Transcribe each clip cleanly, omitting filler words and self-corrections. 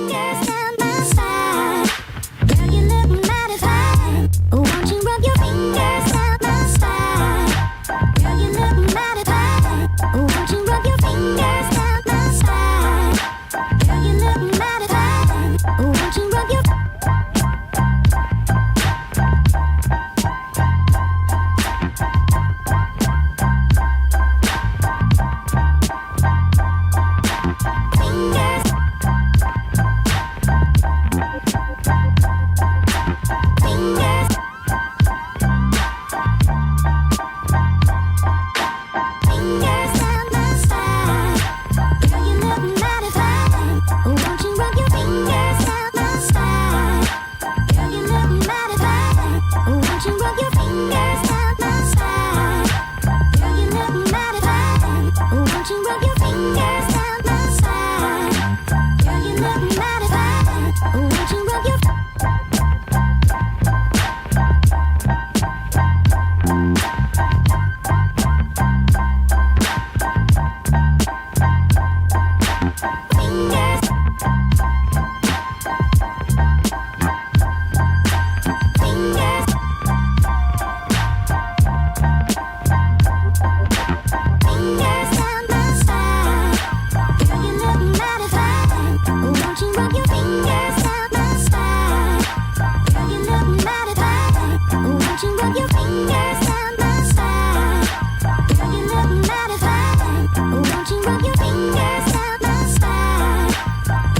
fingers down my spine. Girl, you look mighty fine. Won't you rub your fingers down my spine? Girl, you look mighty fine. Won't you rub your fingers down my spine? Girl, you look mighty fine. Won't you rub your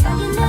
Girl, you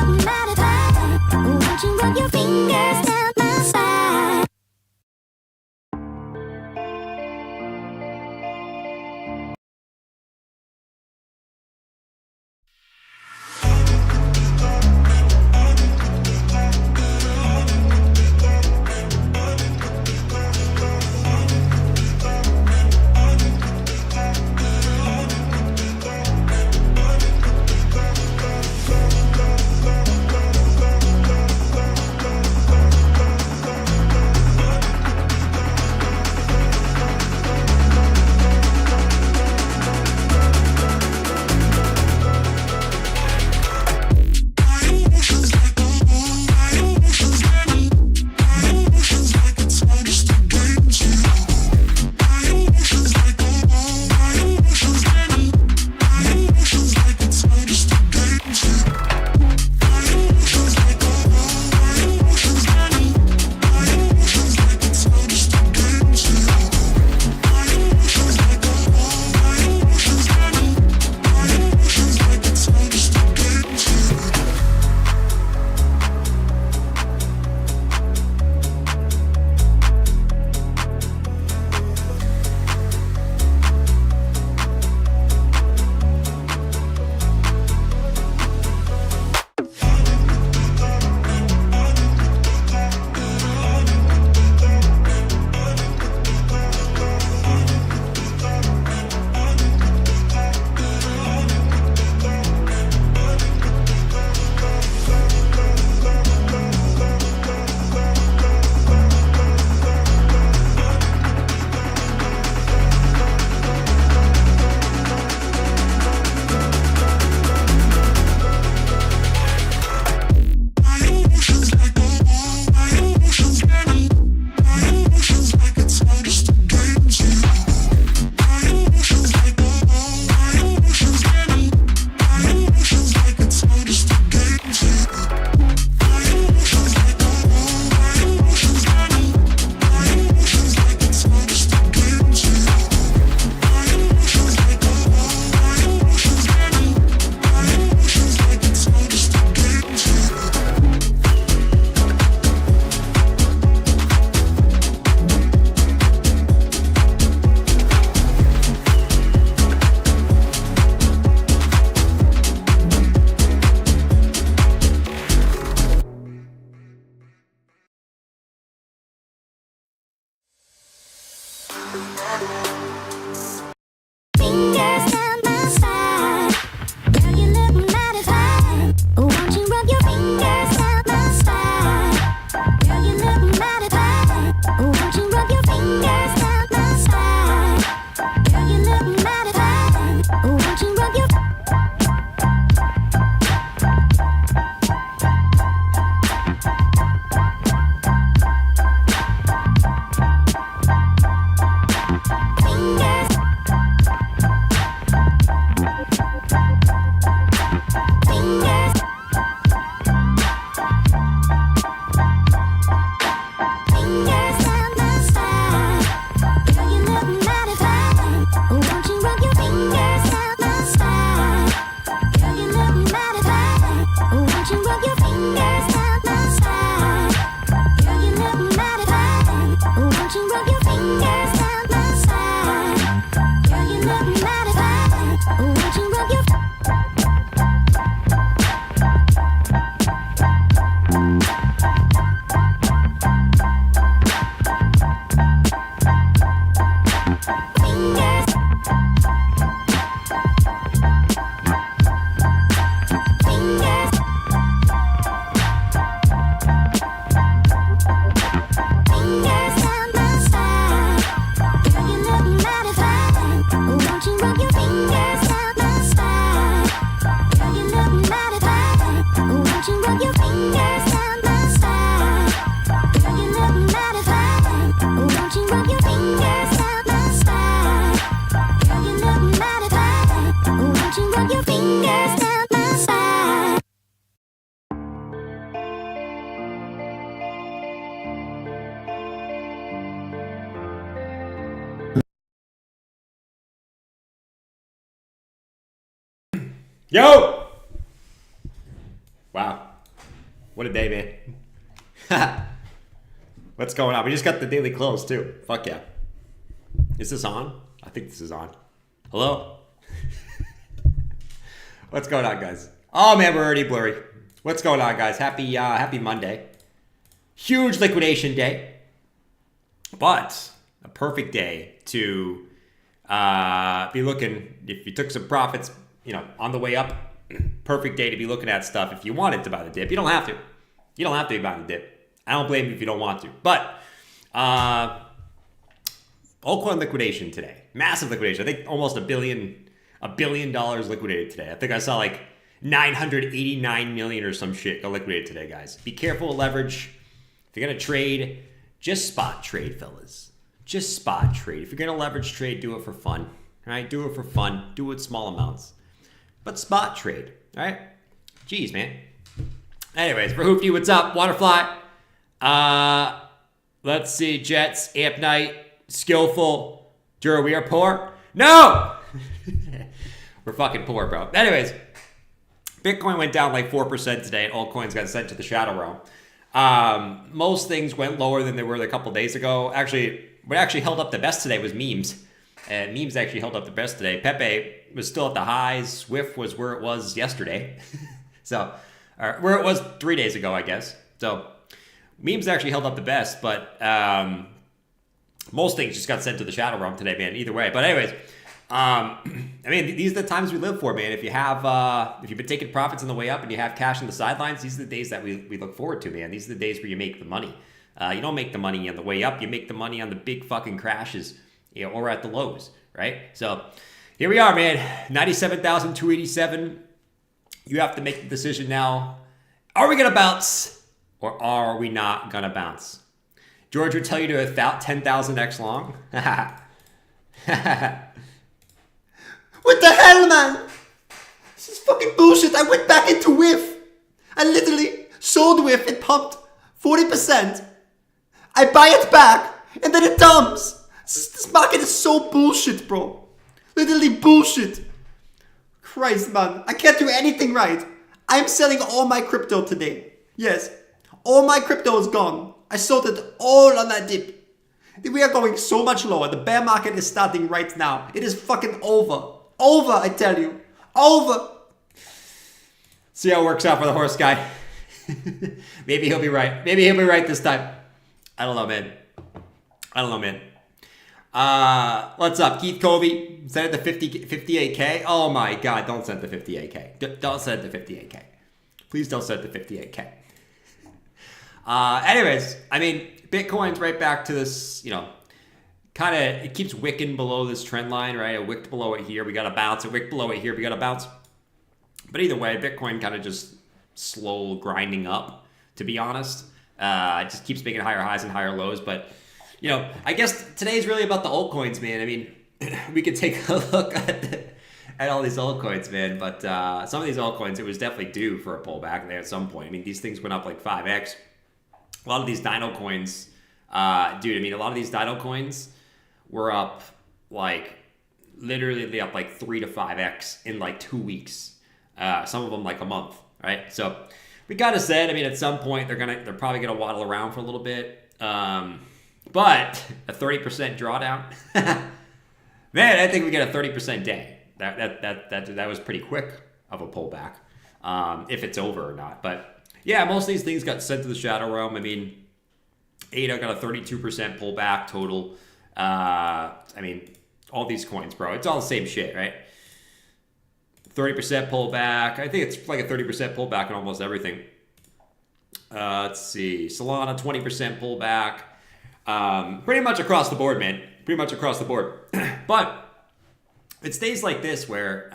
Yo! Wow. What a day, man. What's going on? We just got the daily close, too. Fuck yeah. Is this on? I think this is on. Hello? What's going on, guys? Oh, man, we're already blurry. What's going on, guys? Happy Monday. Huge liquidation day. But a perfect day to be looking, if you took some profits, you know, on the way up, perfect day to be looking at stuff if you wanted to buy the dip. You don't have to. You don't have to be buying the dip. I don't blame you if you don't want to. But altcoin liquidation today. Massive liquidation. I think almost $1 billion liquidated today. I think I saw like 989 million or some shit got liquidated today, guys. Be careful with leverage. If you're going to trade, just spot trade, fellas. Just spot trade. If you're going to leverage trade, do it for fun. All right? Do it for fun. Do it with small amounts. But spot trade. All right? Jeez, man. Anyways, for Hoopty, what's up? Waterfly. Let's see. Jets, Amp Night, Skillful. Jura, we are poor? No! We're fucking poor, bro. Anyways, Bitcoin went down like 4% today, and altcoins got sent to the shadow realm. Most things went lower than they were a couple days ago. Actually, what actually held up the best today was memes. And memes actually held up the best today. Pepe was still at the highs. Swift was where it was yesterday. So, where it was 3 days ago, I guess. So, memes actually held up the best, but most things just got sent to the shadow realm today, man. Either way. But anyways, I mean, these are the times we live for, man. If you have, if you've been taking profits on the way up and you have cash on the sidelines, these are the days that we look forward to, man. These are the days where you make the money. You don't make the money on the way up. You make the money on the big fucking crashes, you know, or at the lows, right? So here we are, man. 97,287. You have to make the decision now. Are we gonna bounce or are we not gonna bounce? George would tell you to 10,000x long. What the hell, man? This is fucking bullshit. I went back into WIF. I literally sold WIF. It pumped 40%. I buy it back, and then it dumps. This market is so bullshit, bro. Literally bullshit. Christ, man. I can't do anything right. I'm selling all my crypto today. Yes. All my crypto is gone. I sold it all on that dip. We are going so much lower. The bear market is starting right now. It is fucking over. Over, I tell you. Over. See how it works out for the horse guy. Maybe he'll be right. Maybe he'll be right this time. I don't know, man. What's up, Keith Covey? Send it to 58K. Oh my God, don't send it to 58K. Don't send it to 58K. Please don't send it to 58K. Anyways, I mean, Bitcoin's right back to this, you know, kind of, it keeps wicking below this trend line, right? It wicked below it here. We got to bounce. It wicked below it here. We got to bounce. But either way, Bitcoin kind of just slow grinding up, to be honest. It just keeps making higher highs and higher lows. But, you know, I guess today's really about the altcoins, man. I mean, we could take a look at all these altcoins, man. But some of these altcoins, it was definitely due for a pullback there at some point. I mean, these things went up like 5x. A lot of these dino coins, dude, I mean, a lot of these dino coins were up like, literally they up like 3 to 5x in like 2 weeks. Some of them like a month, right? So we kind of said, I mean, at some point they're probably gonna waddle around for a little bit. But a 30% drawdown, man, I think we get a 30% day. That was pretty quick of a pullback, if it's over or not. But yeah, most of these things got sent to the shadow realm. I mean, ADA got a 32% pullback total. I mean, all these coins, bro, it's all the same shit, right? 30% pullback. I think it's like a 30% pullback on almost everything. Let's see. Solana, 20% pullback. Pretty much across the board, man. Pretty much across the board. But it stays like this where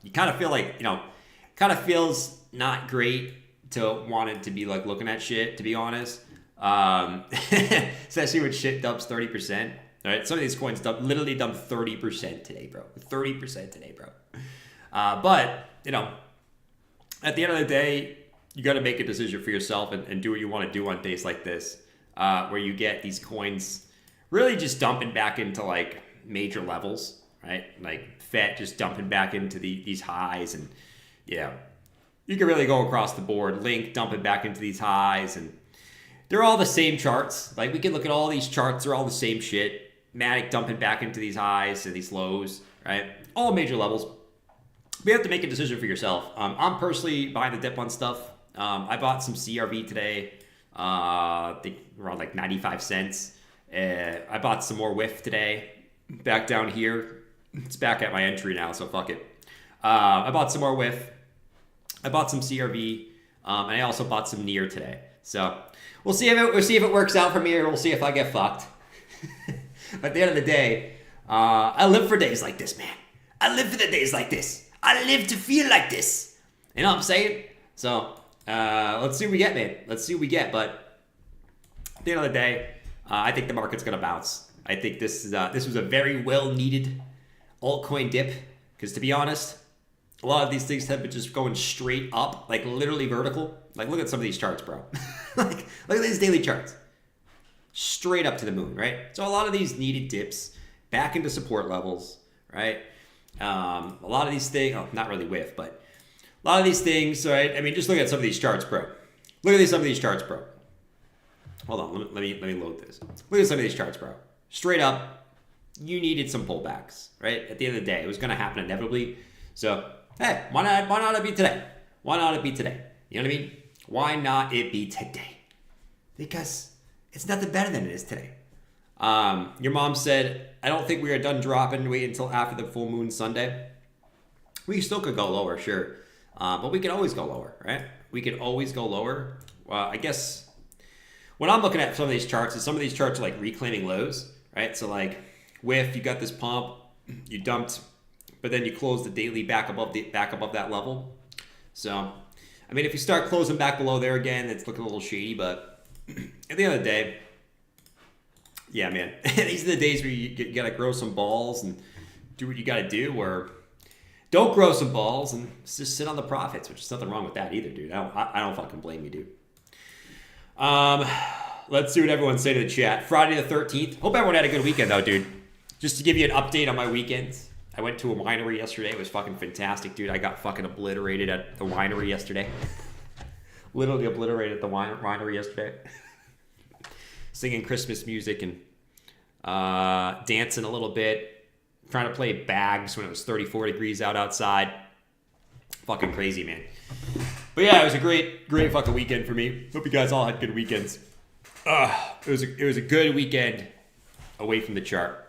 you kind of feel like, you know, kind of feels not great to want it to be like looking at shit, to be honest. Especially when shit dumps 30%. All right, some of these coins literally dumped 30% today, bro. 30% today, bro. But, you know, at the end of the day, you got to make a decision for yourself and do what you want to do on days like this, where you get these coins really just dumping back into like major levels, right? Like Fed just dumping back into these highs, and yeah, you can really go across the board. Link dumping back into these highs, and they're all the same charts. Like we can look at all these charts; they're all the same shit. Matic dumping back into these highs and these lows, right? All major levels. We have to make a decision for yourself. I'm personally buying the dip on stuff. I bought some CRV today. I think around like 95 cents. I bought some more whiff today. Back down here. It's back at my entry now, so fuck it. I bought some more whiff. I bought some CRV. And I also bought some near today. So we'll see if it works out from here. We'll see if I get fucked. But at the end of the day, I live for days like this, man. I live for the days like this. I live to feel like this. You know what I'm saying? So let's see what we get, man. Let's see what we get. But at the end of the day, I think the market's gonna bounce. I think this was a very well needed altcoin dip. Because to be honest, a lot of these things have been just going straight up, like literally vertical. Like look at some of these charts, bro. Like look at these daily charts. Straight up to the moon, right? So a lot of these needed dips back into support levels, right? A lot of these things, not really whiff, but a lot of these things, right? I mean, just look at some of these charts, bro. Look at some of these charts, bro. Hold on, let me load this. Look at some of these charts, bro. Straight up, you needed some pullbacks, right? At the end of the day, it was going to happen inevitably. So, hey, why not it be today? Why not it be today? You know what I mean? Why not it be today? Because it's nothing better than it is today. Your mom said, I don't think we are done dropping. Wait until after the full moon Sunday. We still could go lower, sure. But we can always go lower, right? We can always go lower. I guess when I'm looking at some of these charts, is some of these charts are like reclaiming lows, right? So like whiff, you got this pump, you dumped, but then you close the daily back above that level. So, I mean, if you start closing back below there again, it's looking a little shady, but at the end of the day, yeah, man, these are the days where you got to grow some balls and do what you got to do, or don't grow some balls and just sit on the profits, which is nothing wrong with that either, dude. I don't fucking blame you, dude. Let's see what everyone's saying in the chat. Friday the 13th. Hope everyone had a good weekend, though, dude. Just to give you an update on my weekends, I went to a winery yesterday. It was fucking fantastic, dude. I got fucking obliterated at the winery yesterday. Literally obliterated at the winery yesterday. Singing Christmas music and dancing a little bit, trying to play bags when it was 34 degrees outside. Fucking crazy, man. But yeah, it was a great fucking weekend for me. Hope you guys all had good weekends. It was a good weekend away from the chart.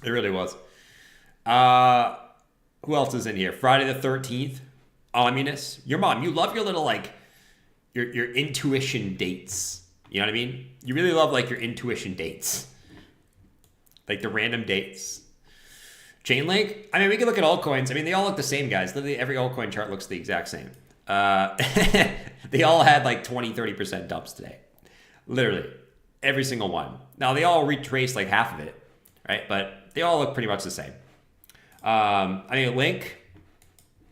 It really was. Who else is in here? Friday the 13th. Ominous. Your mom, you love your little like your intuition dates. You know what I mean? You really love like your intuition dates. Like the random dates. Chainlink? I mean, we can look at altcoins. I mean, they all look the same, guys. Literally every altcoin chart looks the exact same. They all had like 20, 30% dumps today. Literally. Every single one. Now, they all retraced like half of it, right? But they all look pretty much the same. I mean, Link,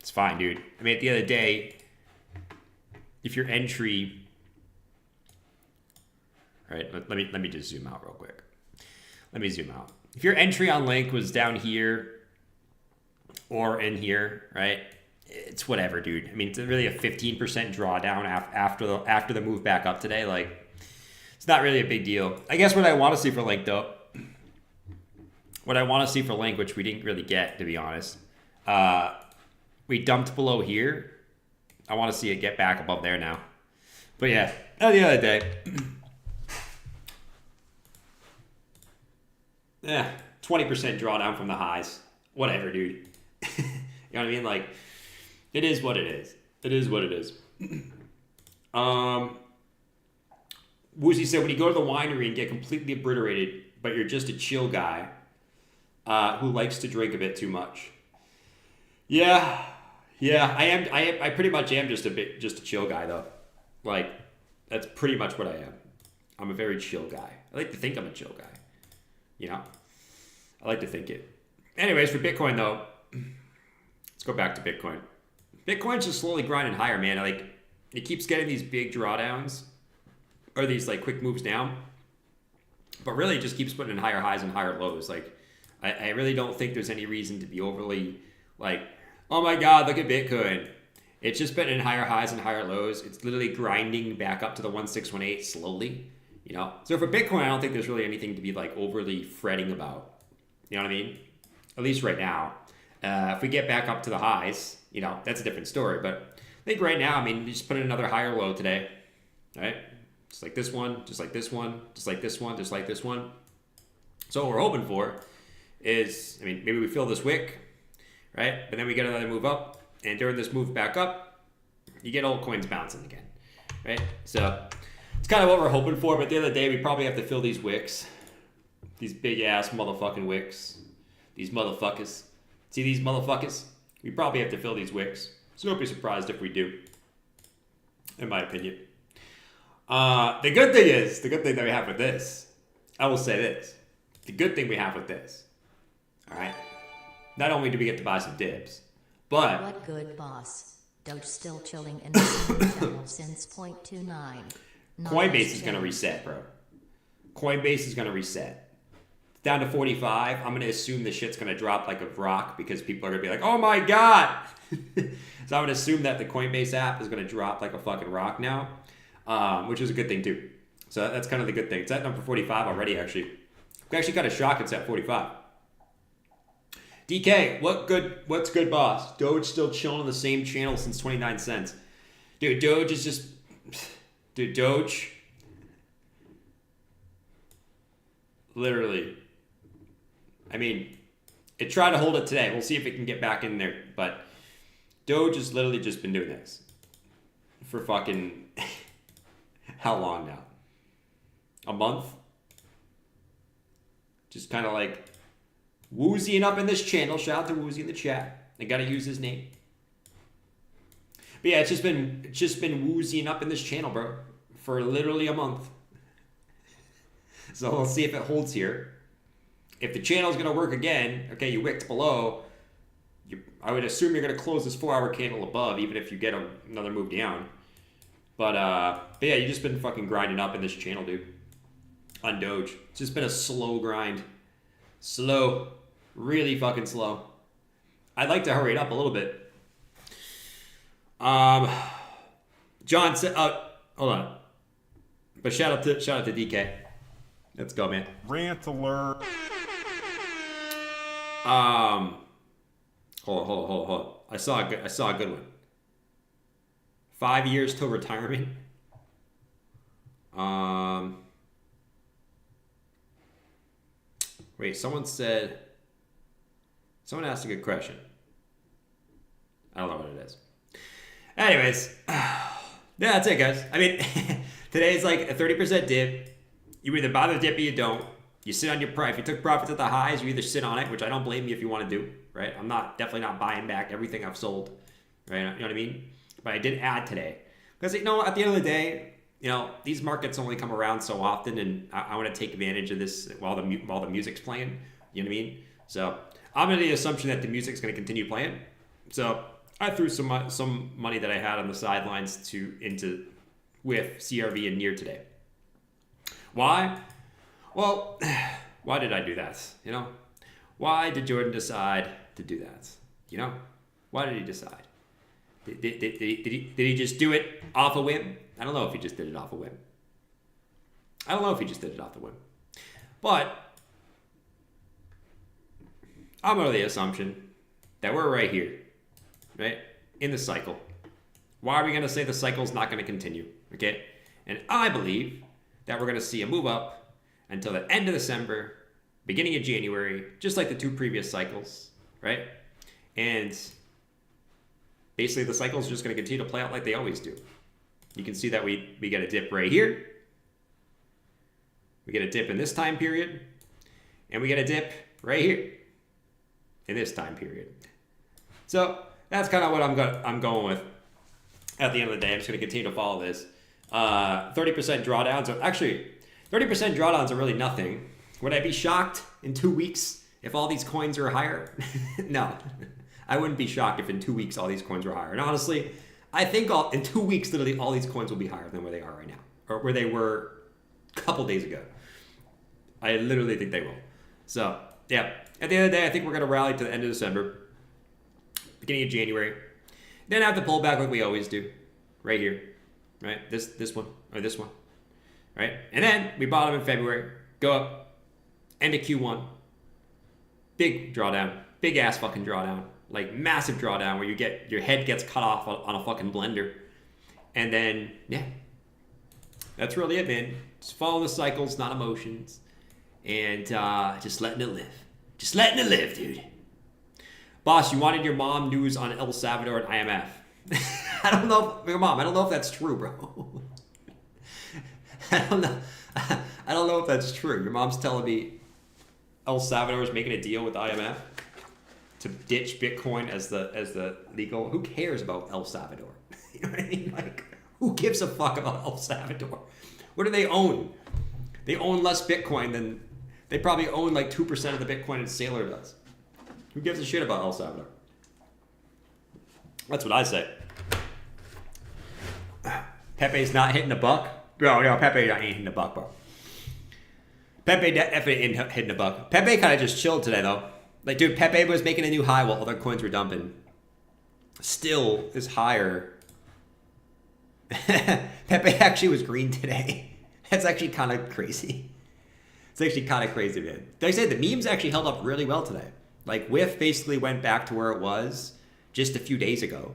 it's fine, dude. I mean, at the end of the day, if your entry... All right, let me just zoom out real quick. Let me zoom out. If your entry on Link was down here or in here, right? It's whatever, dude. I mean, it's really a 15% drawdown after the move back up today. Like, it's not really a big deal. I guess what I want to see for Link, though, which we didn't really get, to be honest, we dumped below here. I want to see it get back above there now. But yeah, at the end of the day, yeah, 20% drawdown from the highs. Whatever, dude. You know what I mean? Like, it is what it is. It is what it is. Woozy said, when you go to the winery and get completely obliterated, but you're just a chill guy who likes to drink a bit too much. Yeah, I am. I pretty much am just a chill guy, though. Like, that's pretty much what I am. I'm a very chill guy. I like to think I'm a chill guy. You know, I like to think it. Anyways, for Bitcoin though, let's go back to Bitcoin. Bitcoin's just slowly grinding higher, man. Like, it keeps getting these big drawdowns or these like quick moves down, but really it just keeps putting in higher highs and higher lows. Like, I really don't think there's any reason to be overly like, oh my God, look at Bitcoin. It's just been in higher highs and higher lows. It's literally grinding back up to the 1618 slowly, you know? So for Bitcoin, I don't think there's really anything to be like overly fretting about. You know what I mean? At least right now. If we get back up to the highs, you know, that's a different story. But I think right now, I mean, we just put in another higher low today, right? Just like this one, just like this one, just like this one, just like this one. So what we're hoping for is, I mean, maybe we fill this wick, right? But then we get another move up. And during this move back up, you get altcoins bouncing again, right? So it's kind of what we're hoping for. But at the end of the day, we probably have to fill these wicks. These big ass motherfucking wicks. These motherfuckers. See these motherfuckers? We probably have to fill these wicks. So don't be surprised if we do, in my opinion. The good thing that we have with this, I will say this. The good thing we have with this, all right? Not only do we get to buy some dibs, but what good boss? Doge still chilling in the same channel since 0.29. Coinbase is going to reset, bro. Coinbase is going to reset. It's down to 45. I'm going to assume the shit's going to drop like a rock because people are going to be like, oh my God. So I'm going to assume that the Coinbase app is going to drop like a fucking rock now, which is a good thing too. So that's kind of the good thing. It's at number 45 already, actually. We actually got a shock it's at 45. DK, what's good, boss? Doge still chilling on the same channel since 29 cents. Dude, Doge is just... Dude, Doge... Literally. I mean, it tried to hold it today. We'll see if it can get back in there. But Doge has literally just been doing this. For fucking... How long now? A month? Just kind of like... Woozying up in this channel. Shout out to Woozy in the chat. I gotta use his name. But yeah, it's just been woozying up in this channel, bro, for literally a month. So we'll see if it holds here. If the channel's gonna work again, okay, you wicked below. I would assume you're gonna close this 4-hour candle above, even if you get another move down. But yeah, you've just been fucking grinding up in this channel, dude. On Doge, it's just been a slow grind. Slow. Really fucking slow. I'd like to hurry it up a little bit. John said, hold on. But shout out to DK. Let's go, man. Rant alert. Hold on. I saw a good one. 5 years till retirement. Wait, someone asked a good question. I don't know what it is. Anyways, yeah, that's it, guys. I mean, today's like a 30% dip. You either buy the dip or you don't. You sit on your profit. If you took profits at the highs, you either sit on it, which I don't blame you if you want to do, right? I'm definitely not buying back everything I've sold, right? You know what I mean? But I did add today. Because, you know, at the end of the day, you know, these markets only come around so often, and I want to take advantage of this while the music's playing. You know what I mean? So I'm under the assumption that the music's going to continue playing. So I threw some money that I had on the sidelines with CRV and near today. Why? Well, why did I do that? You know, why did Jordan decide to do that? You know, why did he decide? Did he just do it off a whim? I don't know if he just did it off a whim. But I'm under the assumption that we're right here, right? In the cycle. Why are we going to say the cycle's not going to continue? Okay? And I believe that we're going to see a move up until the end of December, beginning of January, just like the two previous cycles, right? And basically the cycle is just going to continue to play out like they always do. You can see that we get a dip right here. We get a dip in this time period. And we get a dip right here in this time period. So that's kind of what I'm going with at the end of the day. I'm just going to continue to follow this. 30% drawdowns. Actually, 30% drawdowns are really nothing. Would I be shocked in 2 weeks if all these coins are higher? No. I wouldn't be shocked if in 2 weeks all these coins were higher. And honestly, I think in 2 weeks, literally all these coins will be higher than where they are right now. Or where they were a couple days ago. I literally think they will. So, yeah. At the end of the day, I think we're going to rally to the end of December, beginning of January. Then have the pullback like we always do, right here, right? This one, or this one, right? And then we bottom in February, go up, end of Q1, big drawdown, big ass fucking drawdown, like massive drawdown where you get, your head gets cut off on a fucking blender. And then, yeah, that's really it, man. Just follow the cycles, not emotions. And just letting it live. Just letting it live, dude. Boss, you wanted your mom news on El Salvador and IMF. I don't know, your mom, I don't know if that's true, bro. I don't know if that's true. Your mom's telling me El Salvador is making a deal with IMF to ditch Bitcoin as the legal. Who cares about El Salvador? You know what I mean? Like, who gives a fuck about El Salvador? What do they own? They own less Bitcoin than, they probably own like 2% of the Bitcoin that Sailor does. Who gives a shit about El Salvador? That's what I say. Pepe's not hitting the buck. Bro, no, Pepe ain't hitting the buck, bro. Pepe definitely ain't hitting the buck. Pepe kind of just chilled today, though. Like, dude, Pepe was making a new high while other coins were dumping. Still is higher. Pepe actually was green today. That's actually kind of crazy. It's actually kind of crazy, man. Like I said, the memes actually held up really well today. Like, WIF basically went back to where it was just a few days ago.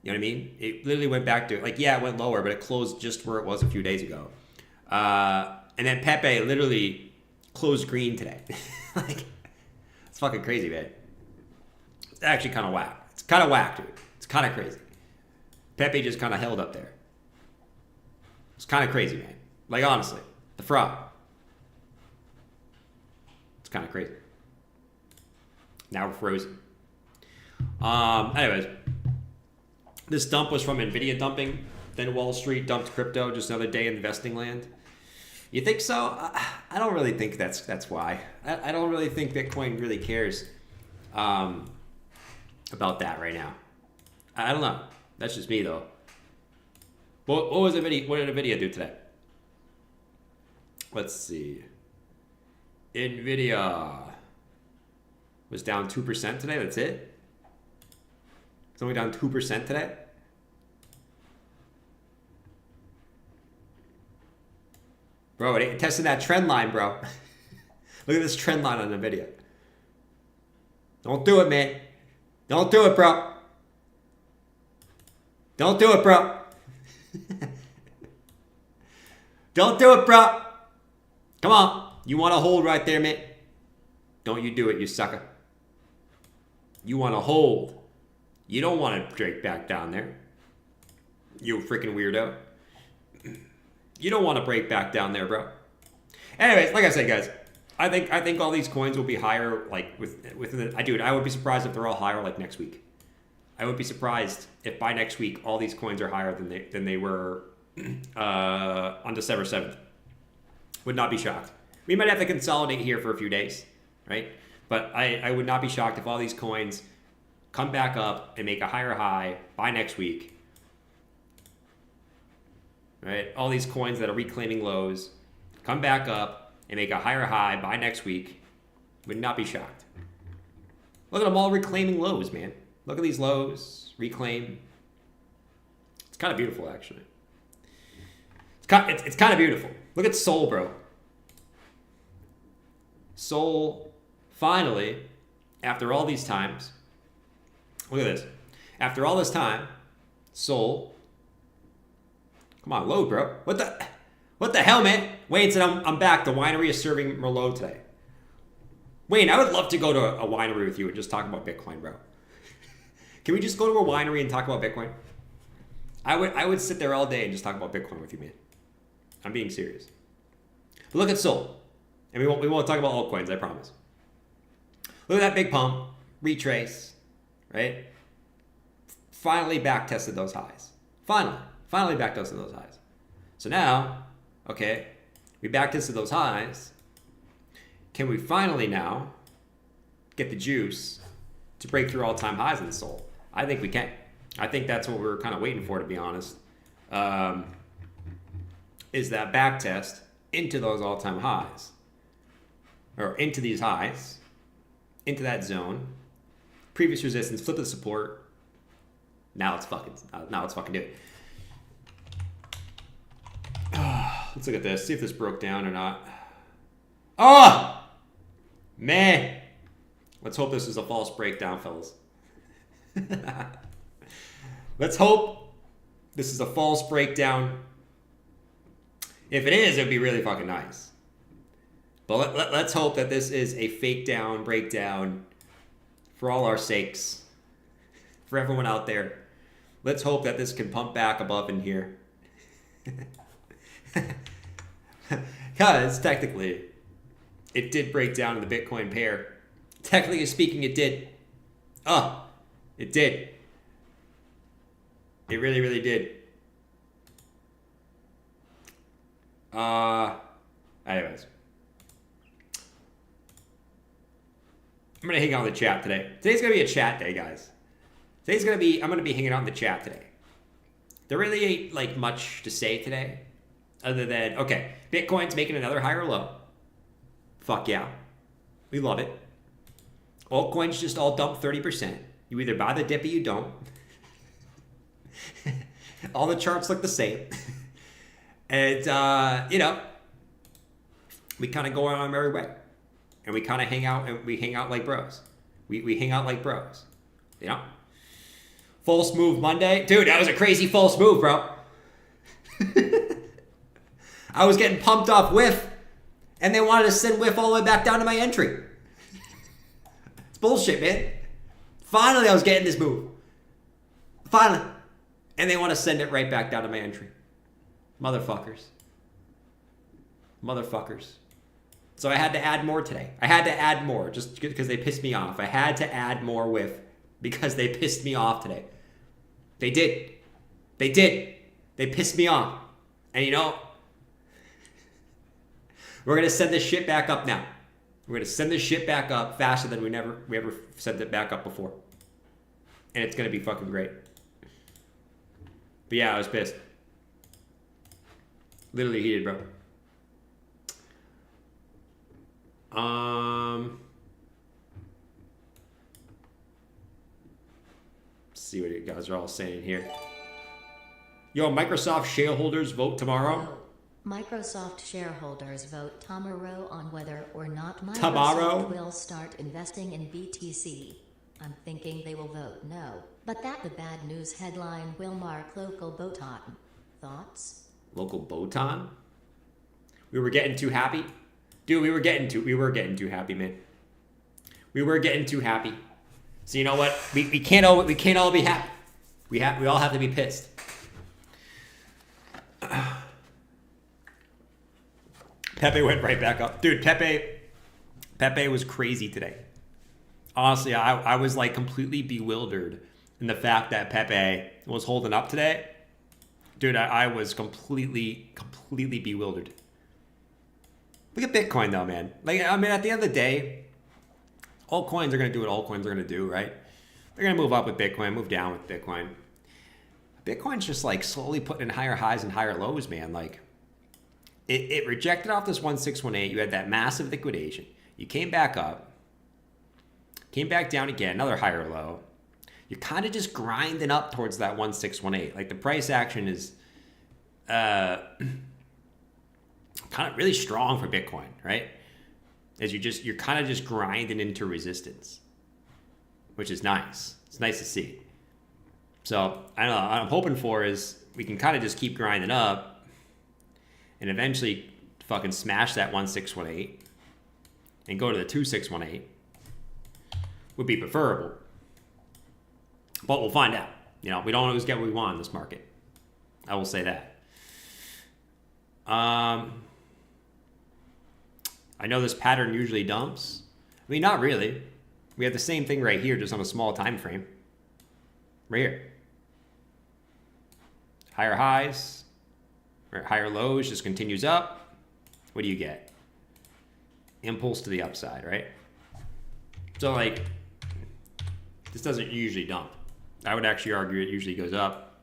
You know what I mean? It literally went back to, like, yeah, it went lower, but it closed just where it was a few days ago. And then Pepe literally closed green today. Like, it's fucking crazy, man. It's actually kind of whack. It's kind of whack, dude. It's kind of crazy. Pepe just kind of held up there. It's kind of crazy, man. Like, honestly, the fraud. It's kind of crazy. Now we're frozen. Anyways, this dump was from Nvidia dumping. Then Wall Street dumped crypto. Just another day in investing land. You think so? I don't really think that's why. I don't really think Bitcoin really cares about that right now. I don't know. That's just me, though. What was Nvidia? What did Nvidia do today? Let's see. Nvidia was down 2% today. That's it. It's only down 2% today. Bro, it tested that trend line, bro. Look at this trend line on Nvidia. Don't do it, man. Don't do it, bro. Don't do it, bro. Don't do it, bro. Come on. You want to hold right there, man? Don't you do it, you sucker. You want to hold. You don't want to break back down there. You freaking weirdo. You don't want to break back down there, bro. Anyways, like I said, guys, I think all these coins will be higher, like within the. Dude, I would be surprised if they're all higher like next week. I would be surprised if by next week all these coins are higher than they were on December 7th. Would not be shocked. We might have to consolidate here for a few days, right? But I would not be shocked if all these coins come back up and make a higher high by next week. Right? All these coins that are reclaiming lows come back up and make a higher high by next week. Would not be shocked. Look at them all reclaiming lows, man. Look at these lows. Reclaim. It's kind of beautiful, actually. It's kind of beautiful. Look at Sol, bro. Sol, finally, after all these times, look at this. After all this time, Sol, come on, load, bro. What the hell, man? Wayne said, I'm back. The winery is serving Merlot today. Wayne, I would love to go to a winery with you and just talk about Bitcoin, bro. Can we just go to a winery and talk about Bitcoin? I would sit there all day and just talk about Bitcoin with you, man. I'm being serious. But look at Sol. And we won't talk about altcoins, I promise. Look at that big pump. Retrace. Right? Finally back tested those highs. Finally back tested those highs. So now, okay, we back tested those highs. Can we finally now get the juice to break through all-time highs in the Sol? I think we can. I think that's what we were kind of waiting for, to be honest. Is that back test into those all-time highs, or into these highs, into that zone. Previous resistance, flip the support. Now it's fucking do it. Let's look at this. See if this broke down or not. Oh! Man. Let's hope this is a false breakdown, fellas. Let's hope this is a false breakdown. If it is, it'd be really fucking nice. But let's hope that this is a fake down, breakdown for all our sakes. For everyone out there. Let's hope that this can pump back above in here. Because technically, it did break down in the Bitcoin pair. Technically speaking, it did. It did. It really, really did. Anyways. I'm going to hang out in the chat today. Today's going to be a chat day, guys. I'm going to be hanging out in the chat today. There really ain't like much to say today. Other than, okay, Bitcoin's making another higher low. Fuck yeah. We love it. Altcoins just all dump 30%. You either buy the dip or you don't. All the charts look the same. And, we kind of go on our merry way. And we kind of hang out, and we hang out like bros. We hang out like bros. You know? False move Monday. Dude, that was a crazy false move, bro. I was getting pumped off whiff, and they wanted to send whiff all the way back down to my entry. It's bullshit, man. Finally, I was getting this move. Finally. And they want to send it right back down to my entry. Motherfuckers. So I had to add more today. I had to add more just because they pissed me off. I had to add more whiff because they pissed me off today. They did. They pissed me off. And you know, we're going to send this shit back up now. We're going to send this shit back up faster than we ever sent it back up before. And it's going to be fucking great. But yeah, I was pissed. Literally heated, bro. Let's see what you guys are all saying here. Yo, Microsoft shareholders vote tomorrow. Microsoft shareholders vote tomorrow on whether or not Microsoft Tomorrow? will start investing in BTC. I'm thinking they will vote no, but that the bad news headline will mark local botan. Thoughts? Local botan? We were getting too happy? Dude, we were getting too happy, man. We were getting too happy. So you know what? We can't all be happy. We all have to be pissed. Pepe went right back up. Dude, Pepe was crazy today. Honestly, I was like completely bewildered in the fact that Pepe was holding up today. Dude, I was completely bewildered. Look at Bitcoin though, man. Like, I mean, at the end of the day, altcoins are going to do what altcoins are going to do, right? They're going to move up with Bitcoin, move down with Bitcoin. Bitcoin's just like slowly putting in higher highs and higher lows, man. Like, it rejected off this 1618. You had that massive liquidation. You came back up, came back down again, another higher low. You're kind of just grinding up towards that 1618. Like, the price action is kind of really strong for Bitcoin, right? As you're kind of just grinding into resistance, which is nice. It's nice to see. So I don't know. What I'm hoping for is we can kind of just keep grinding up and eventually fucking smash that 1618 and go to the 2618 would be preferable. But we'll find out. You know, we don't always get what we want in this market. I will say that. I know this pattern usually dumps. I mean, not really. We have the same thing right here, just on a small time frame. Right here. Higher highs, or higher lows, just continues up. What do you get? Impulse to the upside, right? So, like, this doesn't usually dump. I would actually argue it usually goes up,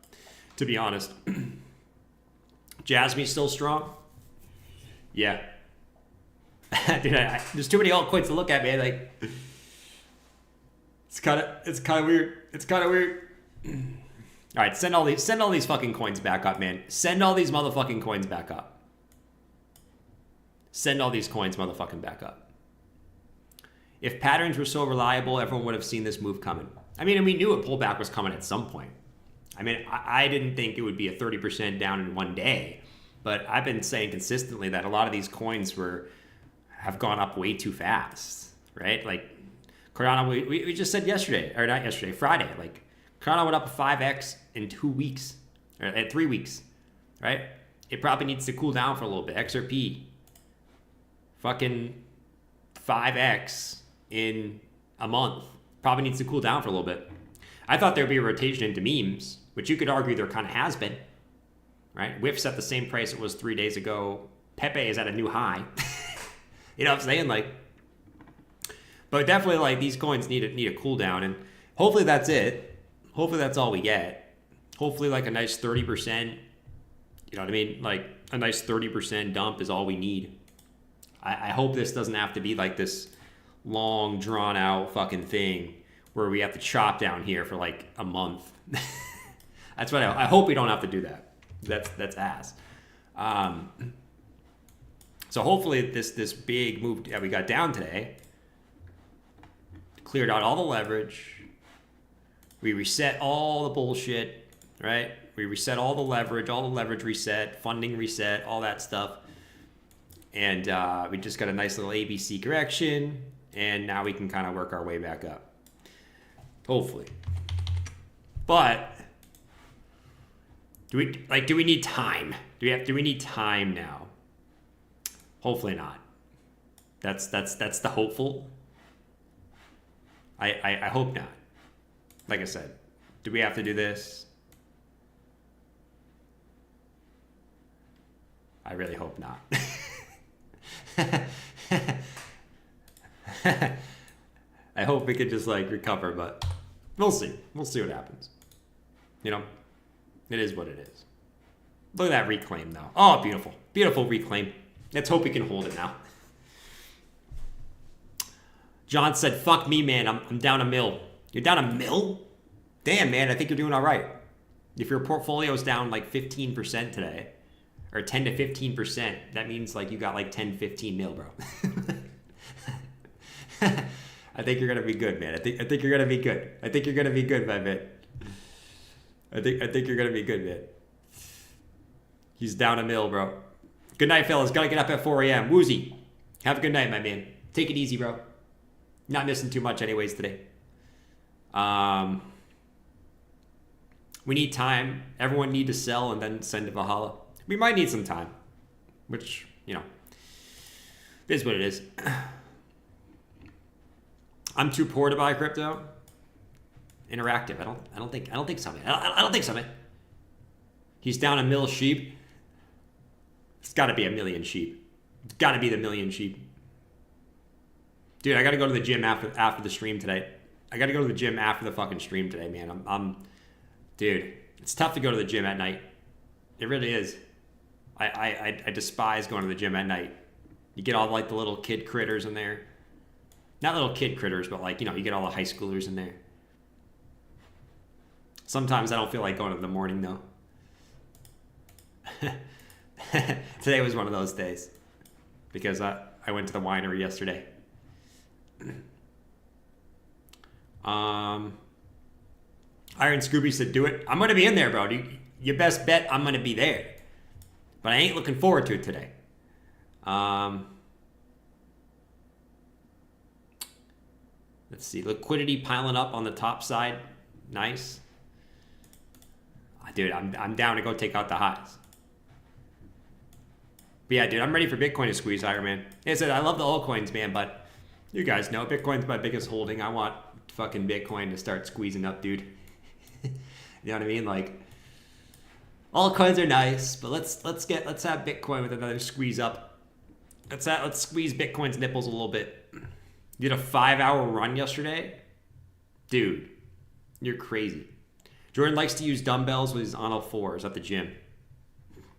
to be honest. Jasmine's still strong? Yeah. Dude, there's too many altcoins to look at, man. Like, It's kind of weird. It's kind of weird. All right, send all these fucking coins back up, man. Send all these motherfucking coins back up. Send all these coins motherfucking back up. If patterns were so reliable, everyone would have seen this move coming. I mean, and we knew a pullback was coming at some point. I mean, I didn't think it would be a 30% down in one day, but I've been saying consistently that a lot of these coins have gone up way too fast, right? Like Cardano, we just said yesterday, or not yesterday, Friday, like Cardano went up 5x in 2 weeks, or at 3 weeks, right? It probably needs to cool down for a little bit. XRP, fucking 5x in a month. Probably needs to cool down for a little bit. I thought there would be a rotation into memes, which you could argue there kind of has been, right? WIF's at the same price it was 3 days ago. Pepe is at a new high. You know what I'm saying? Like, but definitely like these coins need a cool down, and hopefully that's it. Hopefully that's all we get. Hopefully like a nice 30%, you know what I mean? Like a nice 30% dump is all we need. I hope this doesn't have to be like this long drawn out fucking thing where we have to chop down here for like a month. That's what I hope we don't have to do that. That's ass. So hopefully this big move that we got down today cleared out all the leverage. We reset all the bullshit, right? We reset all the leverage reset, funding reset, all that stuff. And we just got a nice little ABC correction, and now we can kind of work our way back up. Hopefully. But do we need time? Do we need time now? Hopefully not. That's the hopeful. I hope not. Like I said, do we have to do this? I really hope not. I hope we could just like recover, but we'll see. We'll see what happens. You know, it is what it is. Look at that reclaim though. Oh, beautiful. Beautiful reclaim. Let's hope we can hold it now. John said, fuck me, man. I'm down a mil. You're down a mil? Damn, man. I think you're doing all right. If your portfolio is down like 15% today, or 10 to 15%, that means like you got like 10, 15 mil, bro. I think you're gonna be good, man. I think you're gonna be good. I think you're gonna be good, my man. I think you're gonna be good, man. He's down a mil, bro. Good night, fellas. Gotta get up at 4 a.m. Woozy. Have a good night, my man. Take it easy, bro. Not missing too much anyways today. We need time. Everyone need to sell and then send to Valhalla. We might need some time, which, you know, it is what it is. I'm too poor to buy crypto. Interactive. I don't think so, man. I don't think so, man. He's down a mil sheep. It's got to be a million sheep. It's got to be the million sheep. Dude, I got to go to the gym after the stream today. I got to go to the gym after the fucking stream today, man. Dude, it's tough to go to the gym at night. It really is. I despise going to the gym at night. You get all like the little kid critters in there. Not little kid critters, but like, you know, you get all the high schoolers in there. Sometimes I don't feel like going in the morning though. Today was one of those days because I went to the winery yesterday. Iron Scooby said, do it. I'm going to be in there, bro. You best bet I'm going to be there. But I ain't looking forward to it today. Let's see. Liquidity piling up on the top side. Nice. Dude, I'm down to go take out the highs. But yeah, dude, I'm ready for Bitcoin to squeeze higher, man. Like I said, I love the altcoins, man, but you guys know Bitcoin's my biggest holding. I want fucking Bitcoin to start squeezing up, dude. You know what I mean? Like, altcoins are nice, but let's have Bitcoin with another squeeze up. Let's squeeze Bitcoin's nipples a little bit. You did a 5-hour run yesterday? Dude, you're crazy. Jordan likes to use dumbbells when he's on all fours at the gym.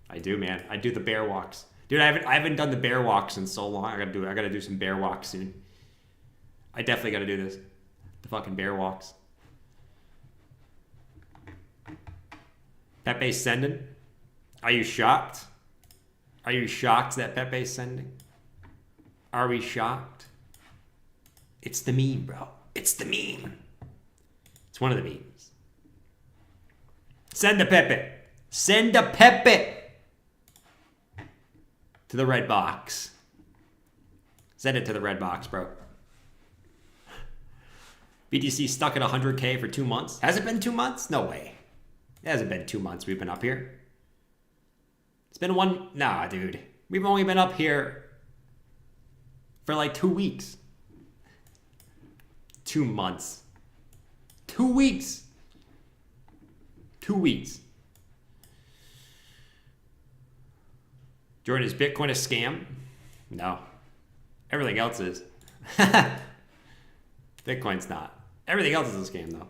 I do, man. I do the bear walks. Dude, I haven't done the bear walks in so long. I gotta do some bear walks soon. I definitely gotta do this. The fucking bear walks. Pepe's sending. Are you shocked? Are you shocked that Pepe's sending? Are we shocked? It's the meme, bro. It's the meme. It's one of the memes. Send the Pepe. Send the Pepe to the red box. Send it to the red box, bro. BTC stuck at 100K for 2 months. Has it been 2 months? No way. It hasn't been 2 months we've been up here. It's been one. Nah, dude. We've only been up here for like 2 weeks. 2 months. 2 weeks. 2 weeks. Jordan, is Bitcoin a scam? No. Everything else is. Bitcoin's not. Everything else is a scam, though.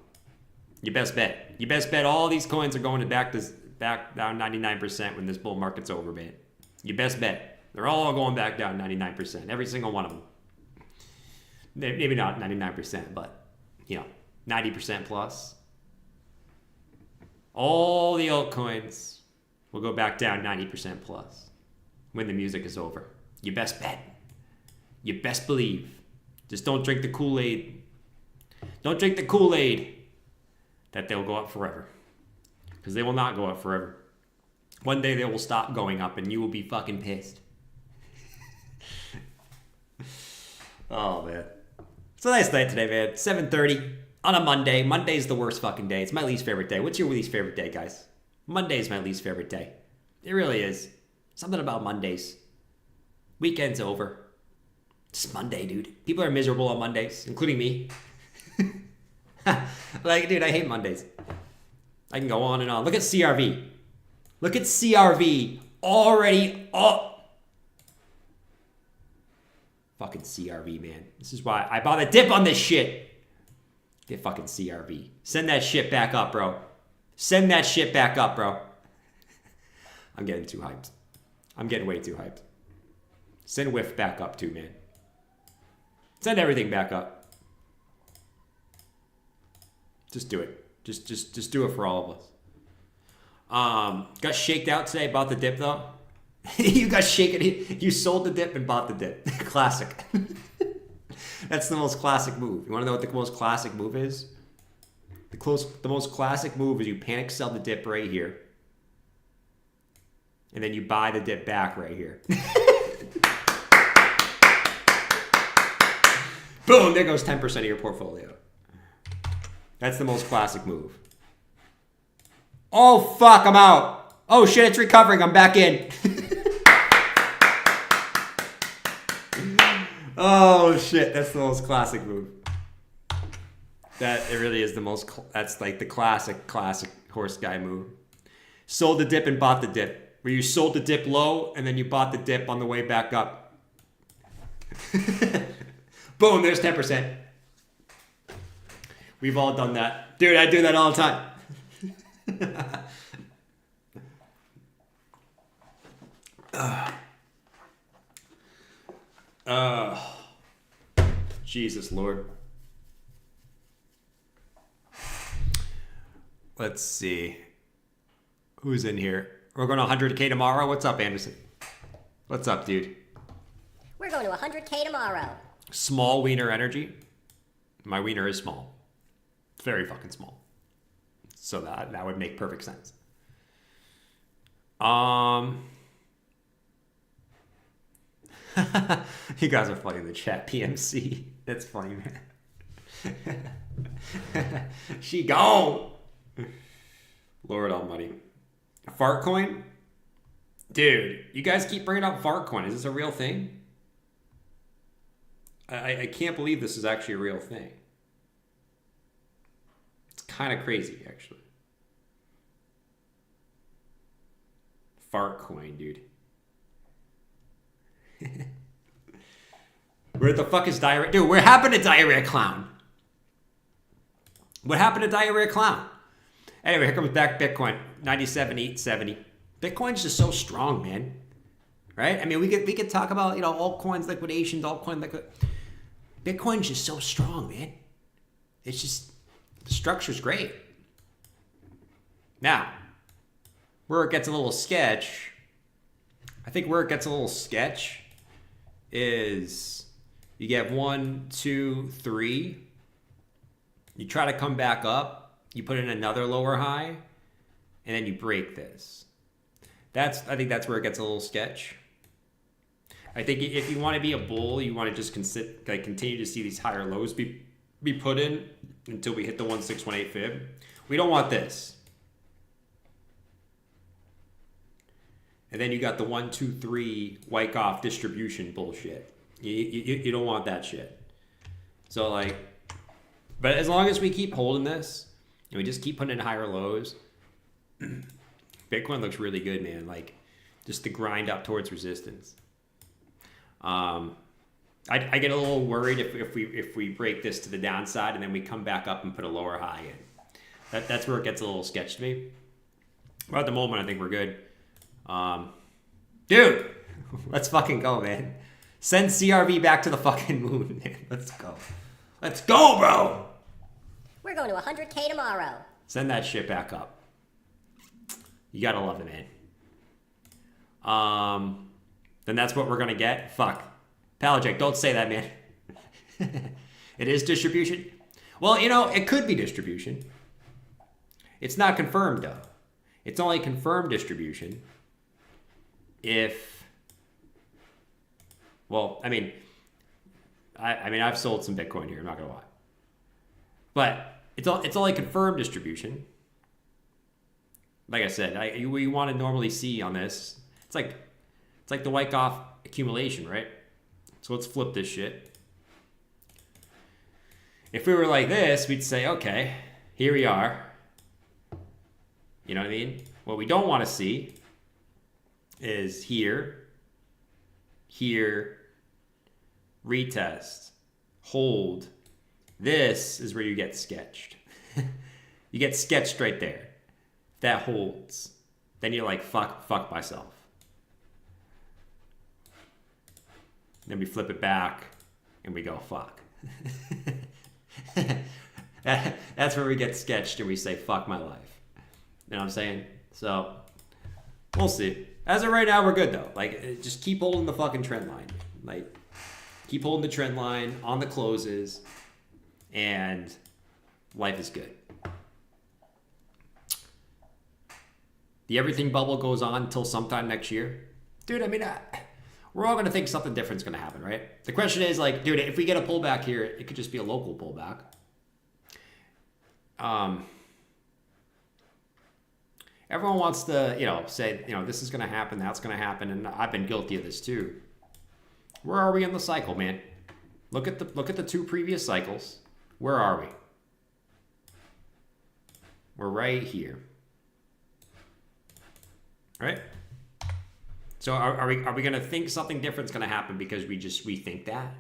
You best bet. You best bet all these coins are going back down 99% when this bull market's over, man. You best bet. They're all going back down 99%. Every single one of them. Maybe not 99%, but, 90% plus. All the altcoins will go back down 90% plus when the music is over. You best bet. You best believe. Just don't drink the Kool-Aid. Don't drink the Kool-Aid that they'll go up forever. Because they will not go up forever. One day they will stop going up and you will be fucking pissed. Oh, man. It's a nice night today, man. 7:30 on a Monday. Monday's the worst fucking day. It's my least favorite day. What's your least favorite day, guys? Monday is my least favorite day. It really is. Something about Mondays. Weekend's over. It's Monday, dude. People are miserable on Mondays, including me. Like, dude, I hate Mondays. I can go on and on. Look at CRV. Look at CRV already up. Fucking CRV, man. This is why I bought a dip on this shit. Get fucking CRV. Send that shit back up, bro. Send that shit back up, bro. I'm getting too hyped. I'm getting way too hyped. Send WIF back up too, man. Send everything back up. Just do it. Just do it for all of us. Got shaked out today. Bought the dip though. You got shaken. You sold the dip and bought the dip. Classic. That's the most classic move. You want to know what the most classic move is? The most classic move is you panic sell the dip right here. And then you buy the dip back right here. Boom, there goes 10% of your portfolio. That's the most classic move. Oh, fuck, I'm out. Oh, shit, it's recovering. I'm back in. Oh, shit, that's the most classic move. It really is the most, that's like the classic horse guy move. Sold the dip and bought the dip. Where you sold the dip low and then you bought the dip on the way back up. Boom, there's 10%. We've all done that. Dude, I do that all the time. Jesus Lord. Let's see. Who's in here? We're going to 100K tomorrow. What's up, Anderson? What's up, dude? We're going to 100K tomorrow. Small wiener energy. My wiener is small. It's very fucking small. So that would make perfect sense. You guys are funny in the chat. PMC. That's funny, man. She gone. Lord almighty. Fartcoin? Dude, you guys keep bringing up Fartcoin. Is this a real thing? I can't believe this is actually a real thing. It's kind of crazy, actually. Fartcoin, dude. Where the fuck is Diarrhea? Dude, what happened to Diarrhea Clown? What happened to Diarrhea Clown? Anyway, here comes back Bitcoin. 97,870. Bitcoin's just so strong, man. Right? I mean, we could talk about, altcoins, liquidations, altcoin liquid. Bitcoin's just so strong, man. it's just, the structure's great. Now, where it gets a little sketch, I think where it gets a little sketch is you get 1, 2, 3. You try to come back up. You put in another lower high, and then you break this. I think that's where it gets a little sketch. I think if you want to be a bull, you want to just continue to see these higher lows be put in until we hit the 1618 fib. We don't want this. And then you got the 1, 2, 3 Wyckoff distribution bullshit. You don't want that shit. So like, but as long as we keep holding this and we just keep putting in higher lows, Bitcoin looks really good, man. Like just the grind up towards resistance. I get a little worried if we break this to the downside and then we come back up and put a lower high in. That's where it gets a little sketchy to me. But at the moment, I think we're good. Dude, let's fucking go, man. Send CRV back to the fucking moon, man. Let's go. Let's go, bro. We're going to 100K tomorrow. Send that shit back up. You gotta love it, man. Then that's what we're gonna get. Fuck. Palajek, don't say that, man. It is distribution. Well, you know, it could be distribution. It's not confirmed, though. It's only confirmed distribution if, well, I mean, I've sold some Bitcoin here, I'm not gonna lie. But it's only confirmed distribution. Like I said, we want to normally see on this, it's like the Wyckoff accumulation, right? So let's flip this shit. If we were like this, we'd say, okay, here we are. You know what I mean? What we don't want to see is here, retest, hold. This is where you get sketched. You get sketched right there. That holds. Then you're like, fuck myself. Then we flip it back and we go, fuck. That's where we get sketched and we say, fuck my life. You know what I'm saying? So, we'll see. As of right now, we're good though. Like, just keep holding the fucking trend line. Like, keep holding the trend line on the closes and life is good. The everything bubble goes on until sometime next year. Dude, I mean, we're all going to think something different's going to happen, right? The question is, like, dude, if we get a pullback here, it could just be a local pullback. Everyone wants to, say, this is going to happen, that's going to happen, and I've been guilty of this too. Where are we in the cycle, man? Look at the 2 previous cycles. Where are we? We're right here. Right? So are we going to think something different's going to happen because we think that?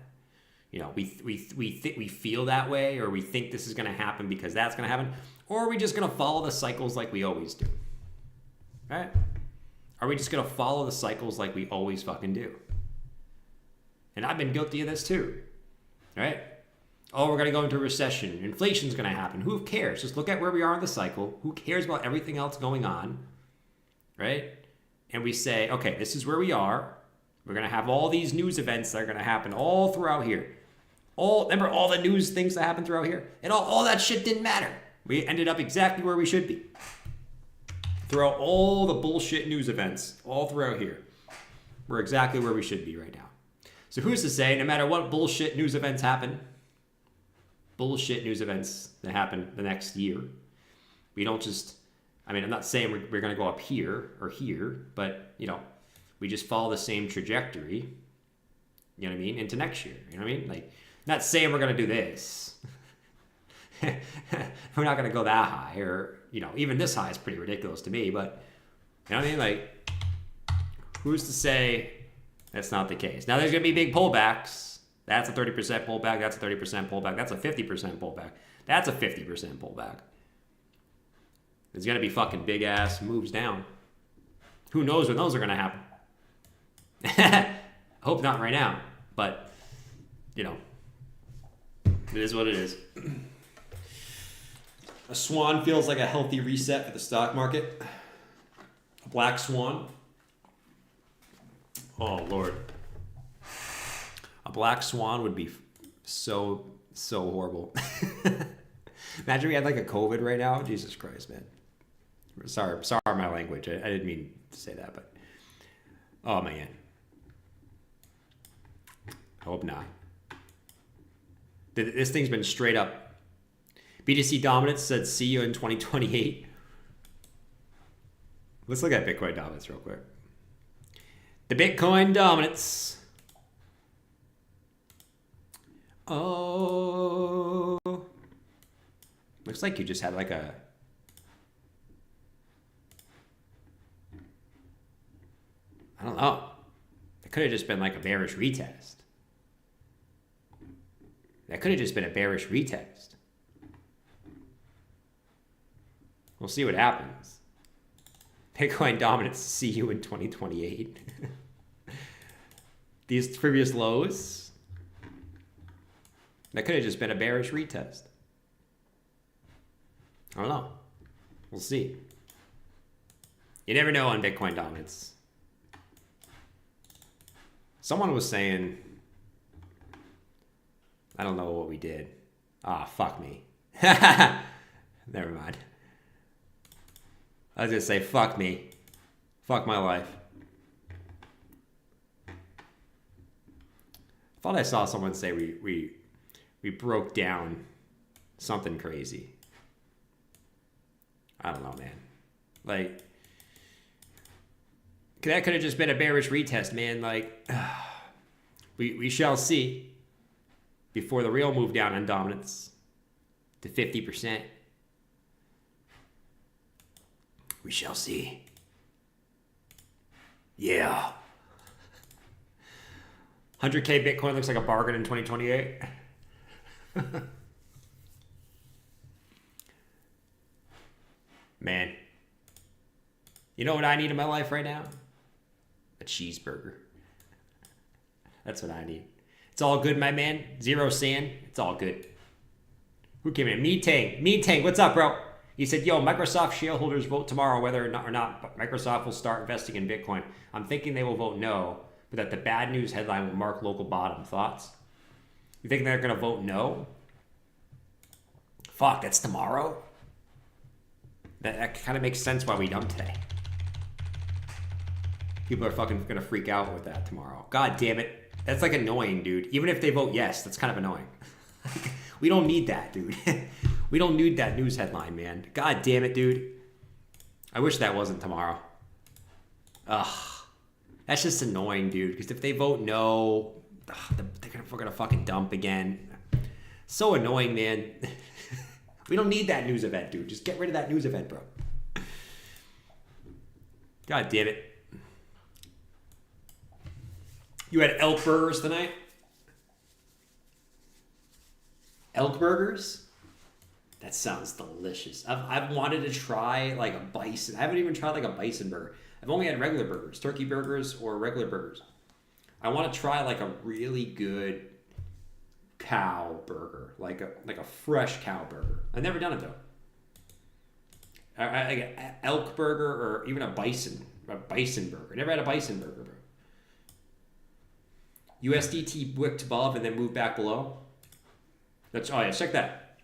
We feel that way, or we think this is going to happen because that's going to happen, or are we just going to follow the cycles like we always do? Right? Are we just going to follow the cycles like we always fucking do? And I've been guilty of this too. Right? Oh, we're going to go into a recession. Inflation's going to happen. Who cares? Just look at where we are in the cycle. Who cares about everything else going on? Right? And we say, okay, this is where we are. We're going to have all these news events that are going to happen all throughout here. Remember all the news things that happened throughout here? And all that shit didn't matter. We ended up exactly where we should be. Throughout all the bullshit news events, all throughout here, we're exactly where we should be right now. So who's to say, no matter what bullshit news events happen, that happen the next year, we don't just, I'm not saying we're going to go up here or here, but, we just follow the same trajectory, you know what I mean, into next year, you know what I mean? Like, not saying we're going to do this. We're not going to go that high, or, even this high is pretty ridiculous to me, but, you know what I mean? Like, who's to say that's not the case? Now, there's going to be big pullbacks. That's a 30% pullback. That's a 30% pullback. That's a 50% pullback. That's a 50% pullback. There's going to be fucking big ass moves down. Who knows when those are going to happen? Hope not right now, but, it is what it is. A swan feels like a healthy reset for the stock market. A black swan. Oh, Lord. A black swan would be so horrible. Imagine we had like a COVID right now. Jesus Christ, man. Sorry my language. I didn't mean to say that, but oh man. I hope not. This thing's been straight up. BTC Dominance said see you in 2028. Let's look at Bitcoin Dominance real quick. The Bitcoin Dominance. Oh. Looks like you just had like a... I don't know. It could have just been like a bearish retest. That could have just been a bearish retest. We'll see what happens. Bitcoin Dominance, see you in 2028. These previous lows. That could have just been a bearish retest. I don't know. We'll see. You never know on Bitcoin Dominance. Someone was saying, I don't know what we did. Ah, fuck me. Never mind. I was gonna say, fuck me. Fuck my life. I thought I saw someone say we broke down something crazy. I don't know, man. Like, that could have just been a bearish retest, man. Like, we shall see before the real move down on dominance to 50%. We shall see. Yeah. 100K Bitcoin looks like a bargain in 2028. Man. You know what I need in my life right now? A cheeseburger. That's what I need. It's all good, my man. Zero sand. It's all good. Who came in? Me-Tang, what's up, bro? He said, yo, Microsoft shareholders vote tomorrow whether or not Microsoft will start investing in Bitcoin. I'm thinking they will vote no, but that the bad news headline will mark local bottom. Thoughts? You think they're going to vote no? Fuck, that's tomorrow? That kind of makes sense why we dump today. People are fucking going to freak out with that tomorrow. God damn it. That's like annoying, dude. Even if they vote yes, that's kind of annoying. We don't need that, dude. We don't need that news headline, man. God damn it, dude. I wish that wasn't tomorrow. Ugh. That's just annoying, dude. Because if they vote no, we're going to fucking dump again. So annoying, man. We don't need that news event, dude. Just get rid of that news event, bro. God damn it. You had elk burgers tonight? Elk burgers? That sounds delicious. I've wanted to try like a bison. I haven't even tried like a bison burger. I've only had regular burgers, turkey burgers or regular burgers. I want to try like a really good cow burger, like a fresh cow burger. I've never done it though. Like an elk burger or even a bison burger. Never had a bison burger, bro. USDT wicked above and then moved back below. Oh yeah, check that.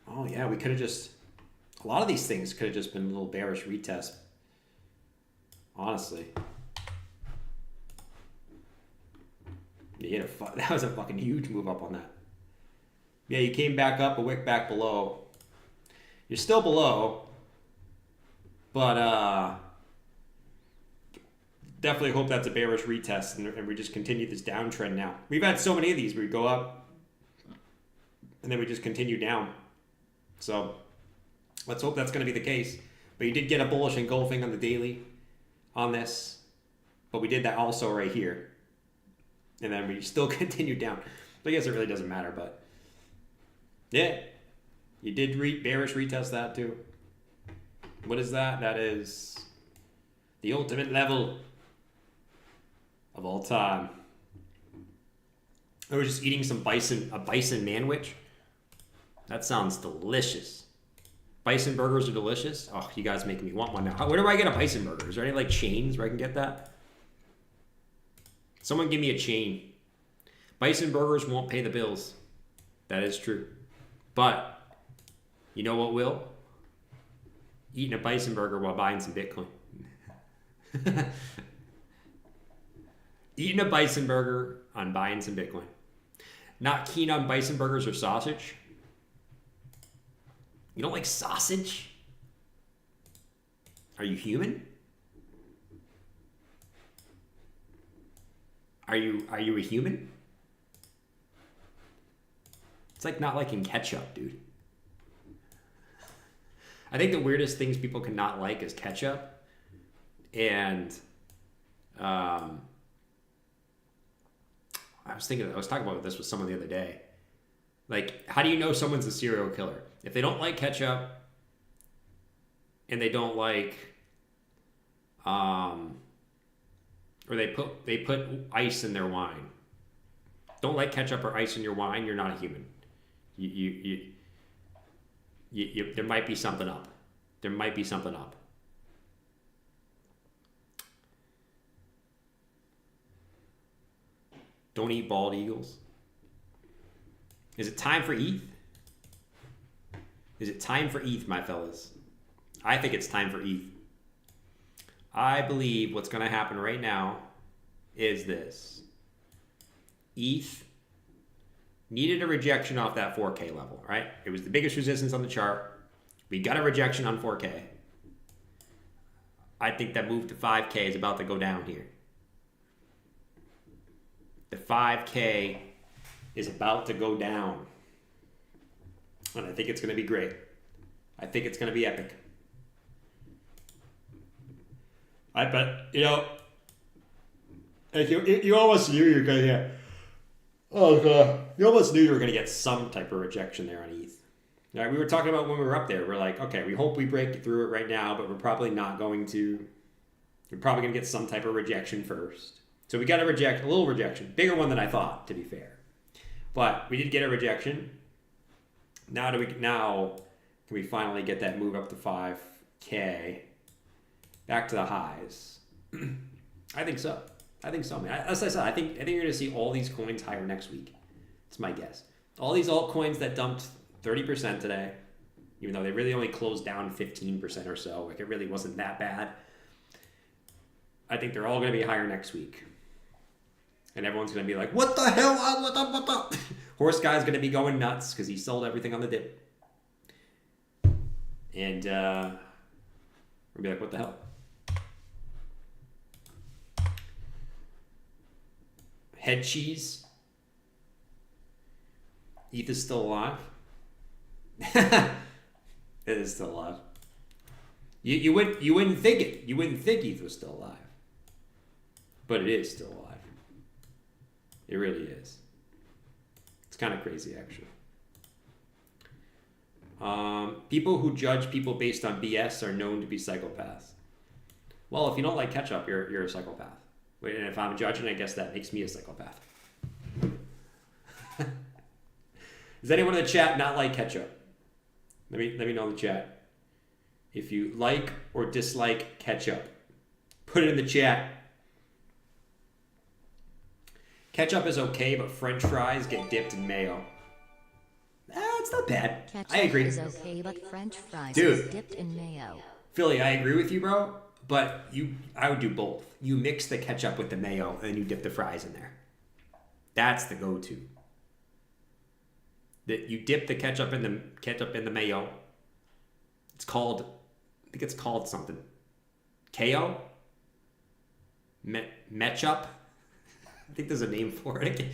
Oh yeah, we could have just, a lot of these things could have just been a little bearish retest. Honestly. That was a fucking huge move up on that. Yeah, you came back up, a wick back below. You're still below, but definitely hope that's a bearish retest and we just continue this downtrend now. We've had so many of these where we go up and then we just continue down. So let's hope that's going to be the case. But you did get a bullish engulfing on the daily on this, but we did that also right here. And then we still continue down. But I guess it really doesn't matter, but yeah, you did bearish retest that too. What is that? That is the ultimate level of all time. I was just eating some a bison manwich. That sounds delicious. Bison burgers are delicious. Oh, you guys making me want one now. Where do I get a bison burger? Is there any like chains where I can get that? Someone give me a chain. Bison burgers won't pay the bills. That is true. But you know what will? Eating a bison burger while buying some Bitcoin. Eating a bison burger on buying some Bitcoin. Not keen on bison burgers or sausage. You don't like sausage? Are you human? Are you a human? It's like not liking ketchup, dude. I think the weirdest things people cannot like is ketchup and I was talking about this with someone the other day. Like, how do you know someone's a serial killer? If they don't like ketchup and they don't like or they put ice in their wine. Don't like ketchup or ice in your wine, you're not a human. You there might be something up. There might be something up. Don't eat bald eagles. Is it time for ETH? Is it time for ETH, my fellas? I think it's time for ETH. I believe what's going to happen right now is this. ETH needed a rejection off that 4K level, right? It was the biggest resistance on the chart. We got a rejection on 4K. I think that move to 5K is about to go down here. The 5K is about to go down. And I think it's going to be great. I think it's going to be epic. I bet, you almost knew you were going to get, you almost knew you were going to get some type of rejection there on ETH. Right, we were talking about when we were up there, we're like, okay, we hope we break through it right now, but we're probably not going to. We're probably going to get some type of rejection first. So we got a little rejection, bigger one than I thought, to be fair. But we did get a rejection. Now can we finally get that move up to 5K, back to the highs? I think so. Man. As I said, I think you're going to see all these coins higher next week. It's my guess. All these altcoins that dumped 30% today, even though they really only closed down 15% or so, like it really wasn't that bad. I think they're all going to be higher next week. And everyone's going to be like, what the hell? What the? Horse guy's going to be going nuts because he sold everything on the dip. And we'll be like, what the hell? Head cheese. ETH is still alive. It is still alive. You wouldn't think it. You wouldn't think ETH was still alive. But it is still alive. It really is. It's kind of crazy, actually. People who judge people based on BS are known to be psychopaths. Well, if you don't like ketchup, you're a psychopath. And if I'm judging, I guess that makes me a psychopath. Does anyone in the chat not like ketchup? Let me know in the chat. If you like or dislike ketchup, put it in the chat. Ketchup is okay, but French fries get dipped in mayo. It's not bad. Ketchup I agree. is okay, but French fries Dude. is dipped in mayo. Philly, I agree with you, bro. But I would do both. You mix the ketchup with the mayo, and then you dip the fries in there. That's the go-to. That you dip the ketchup in the mayo. It's called, I think it's called something. KO? Metchup? I think there's a name for it.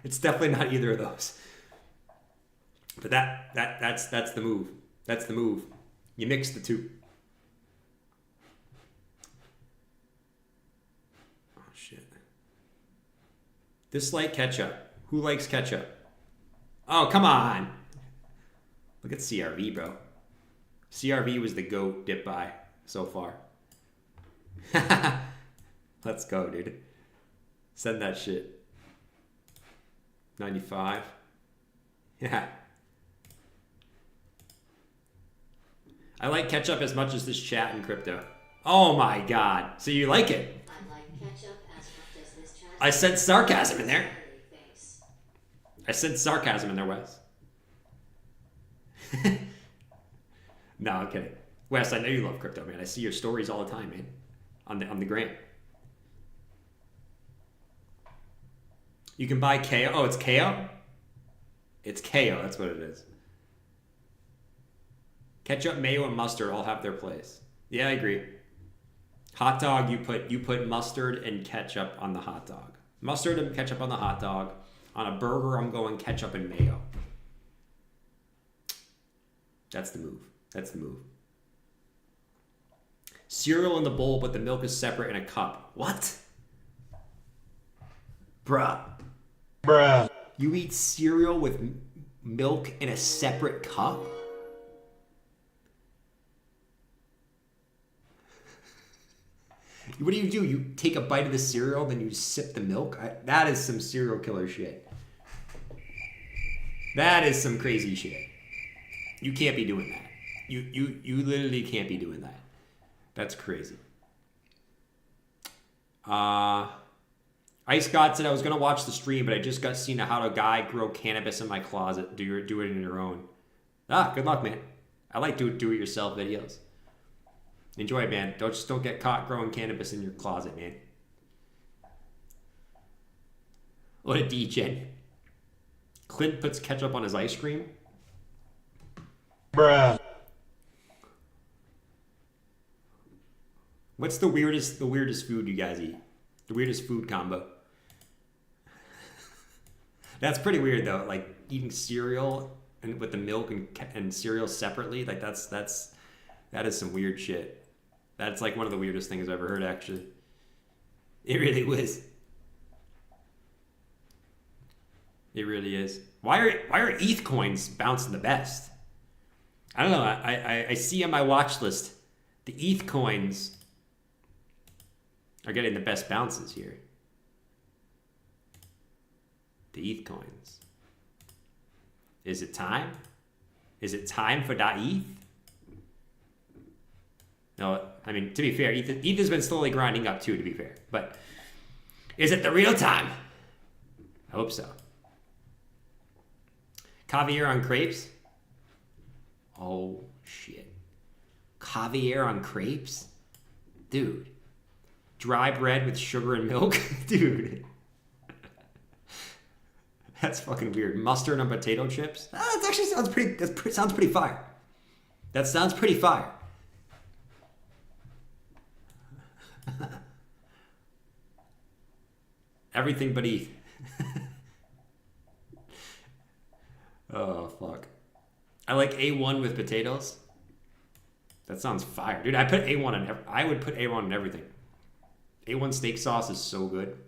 It's definitely not either of those. But that's the move. That's the move. You mix the two. Oh shit. Dislike ketchup. Who likes ketchup? Oh, come on. Look at CRV, bro. CRV was the GOAT dip buy so far. Let's go, dude. Send that shit. 95. Yeah. I like ketchup as much as this chat in crypto. Oh my god. So you like it? I like ketchup as much as this chat. I said sarcasm in there. I said sarcasm in there, Wes. No, I'm kidding. Wes, I know you love crypto, man. I see your stories all the time, man. On the gram. You can buy KO. Oh, it's KO? It's KO, that's what it is. Ketchup, mayo, and mustard all have their place. Yeah, I agree. Hot dog, you put mustard and ketchup on the hot dog. Mustard and ketchup on the hot dog. On a burger, I'm going ketchup and mayo. That's the move. That's the move. Cereal in the bowl, but the milk is separate in a cup. What? Bruh. You eat cereal with milk in a separate cup? What do? You take a bite of the cereal, then you sip the milk? That is some serial killer shit. That is some crazy shit. You can't be doing that. You literally can't be doing that. That's crazy. Ice God said I was gonna watch the stream, but I just got seen how to guy grow cannabis in my closet. Do it in your own. Good luck, man. I like do it yourself videos. Enjoy it, man. Don't get caught growing cannabis in your closet, man. What a degen. Clint puts ketchup on his ice cream. Bruh. What's the weirdest food you guys eat? The weirdest food combo. That's pretty weird though. Like eating cereal and with the milk and cereal separately. Like that is some weird shit. That's like one of the weirdest things I've ever heard. Actually, it really was. It really is. Why are ETH coins bouncing the best? I don't know. I see on my watch list the ETH coins are getting the best bounces here. The ETH coins. Is it time? Is it time for that ETH? No, I mean, to be fair, ETH has been slowly grinding up too, to be fair. But is it the real time? I hope so. Caviar on crepes? Oh, shit. Caviar on crepes? Dude. Dry bread with sugar and milk? Dude. That's fucking weird. Mustard on potato chips? That actually sounds pretty fire. That sounds pretty fire. Everything but ETH. Oh, fuck. I like A1 with potatoes. That sounds fire. Dude, I would put A1 on everything. A1 steak sauce is so good.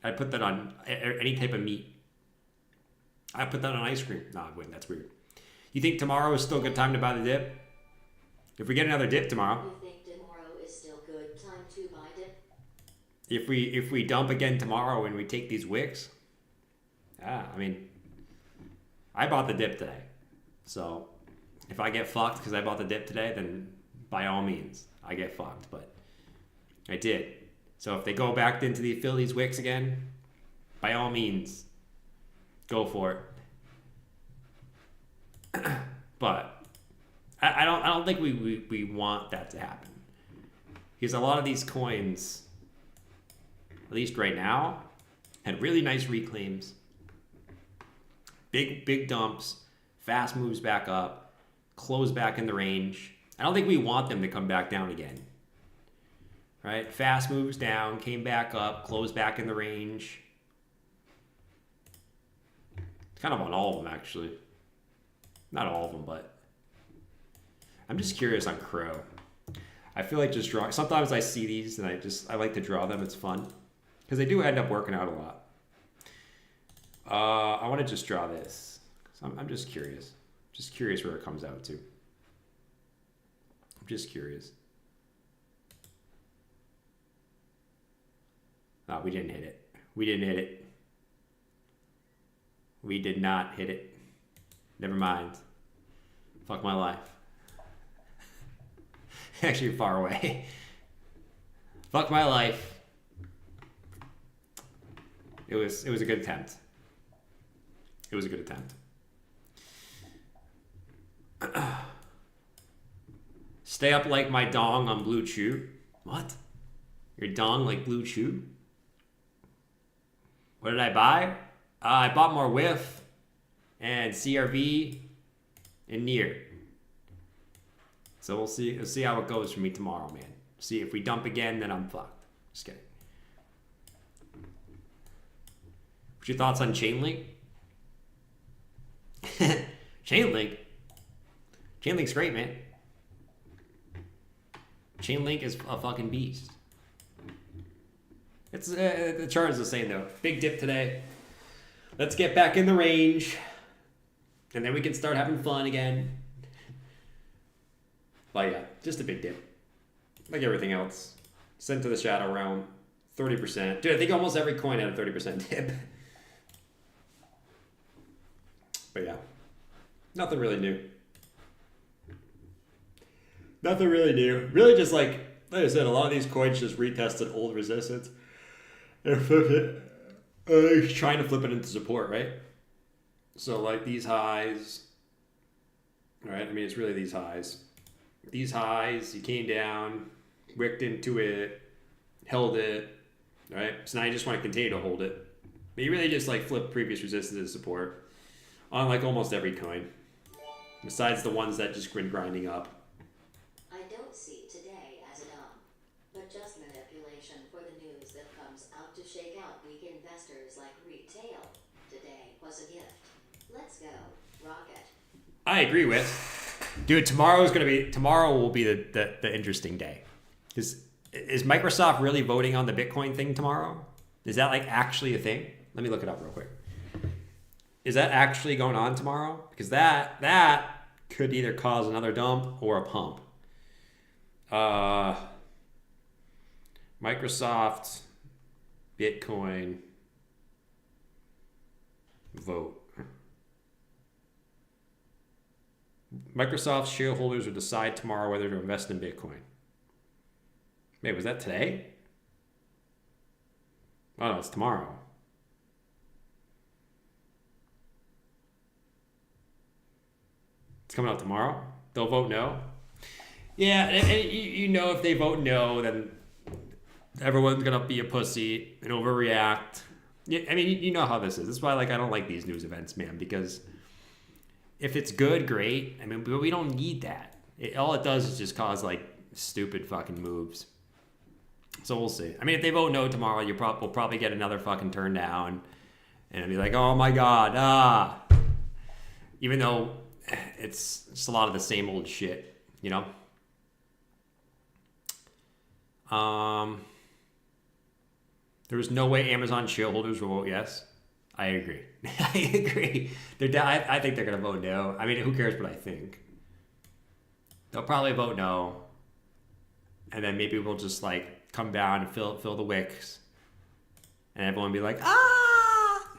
I put that on any type of meat. I put that on ice cream. Nah, wait, that's weird. You think tomorrow is still a good time to buy the dip? If we get another dip tomorrow. You think tomorrow is still good time to buy dip? If we dump again tomorrow and we take these wicks. I mean, I bought the dip today. So if I get fucked because I bought the dip today, then by all means, I get fucked. But I did. So if they go back into the Phillies wicks again, by all means, go for it. But I don't think we want that to happen. Because a lot of these coins, at least right now, had really nice reclaims. Big dumps, fast moves back up, close back in the range. I don't think we want them to come back down again. Right? Fast moves down, came back up, closed back in the range. It's kind of on all of them, actually. Not all of them, but I'm just curious on Crow. I feel like just drawing. Sometimes I see these and I like to draw them. It's fun because they do end up working out a lot. I want to just draw this. So I'm just curious. Just curious where it comes out to. I'm just curious. No, we didn't hit it. We didn't hit it. We did not hit it. Never mind. Fuck my life. Actually far away. Fuck my life. It was a good attempt. It was a good attempt. Stay up like my dong on Blue Chew. What? Your dong like Blue Chew? What did I buy? I bought more Whiff and CRV and Near. So we'll see how it goes for me tomorrow, man. See if we dump again, then I'm fucked. Just kidding. What's your thoughts on Chainlink? Chainlink? Chainlink's great, man. Chainlink is a fucking beast. It's the chart is the same though. Big dip today. Let's get back in the range, and then we can start having fun again. But yeah, just a big dip, like everything else. Sent to the shadow realm, 30%. Dude, I think almost every coin had a 30% dip. But yeah, nothing really new. Nothing really new. Really just like I said, a lot of these coins just retested old resistance and flipped it. Trying to flip it into support, right? So like these highs, right? I mean, it's really these highs. These highs, you came down, wicked into it, held it, right? So now you just want to continue to hold it. But you really just like flip previous resistance to support on like almost every coin. Besides the ones that just been grinding up. I don't see today as a dump, but just manipulation for the news that comes out to shake out weak investors like retail. Today was a gift. Let's go, rocket. I agree with. Dude, tomorrow will be the interesting day. Is Microsoft really voting on the Bitcoin thing tomorrow? Is that like actually a thing? Let me look it up real quick. Is that actually going on tomorrow? Because that could either cause another dump or a pump. Microsoft Bitcoin vote. Microsoft shareholders will decide tomorrow whether to invest in Bitcoin. Wait, was that today? Oh, no, it's tomorrow. It's coming out tomorrow. They'll vote no. Yeah, and you know if they vote no, then everyone's gonna be a pussy and overreact. I mean, you know how this is. This is why like I don't like these news events, man, because if it's good, great. I mean, but we don't need that. All it does is just cause like stupid fucking moves. So we'll see. I mean, if they vote no tomorrow, we'll probably get another fucking turn down, and it'll be like, oh my god, even though it's just a lot of the same old shit, you know. There was no way Amazon shareholders will vote yes. I agree. I agree. I think they're gonna vote no. I mean, who cares what I think? They'll probably vote no, and then maybe we'll just like come down and fill the wicks, and everyone will be like, ah,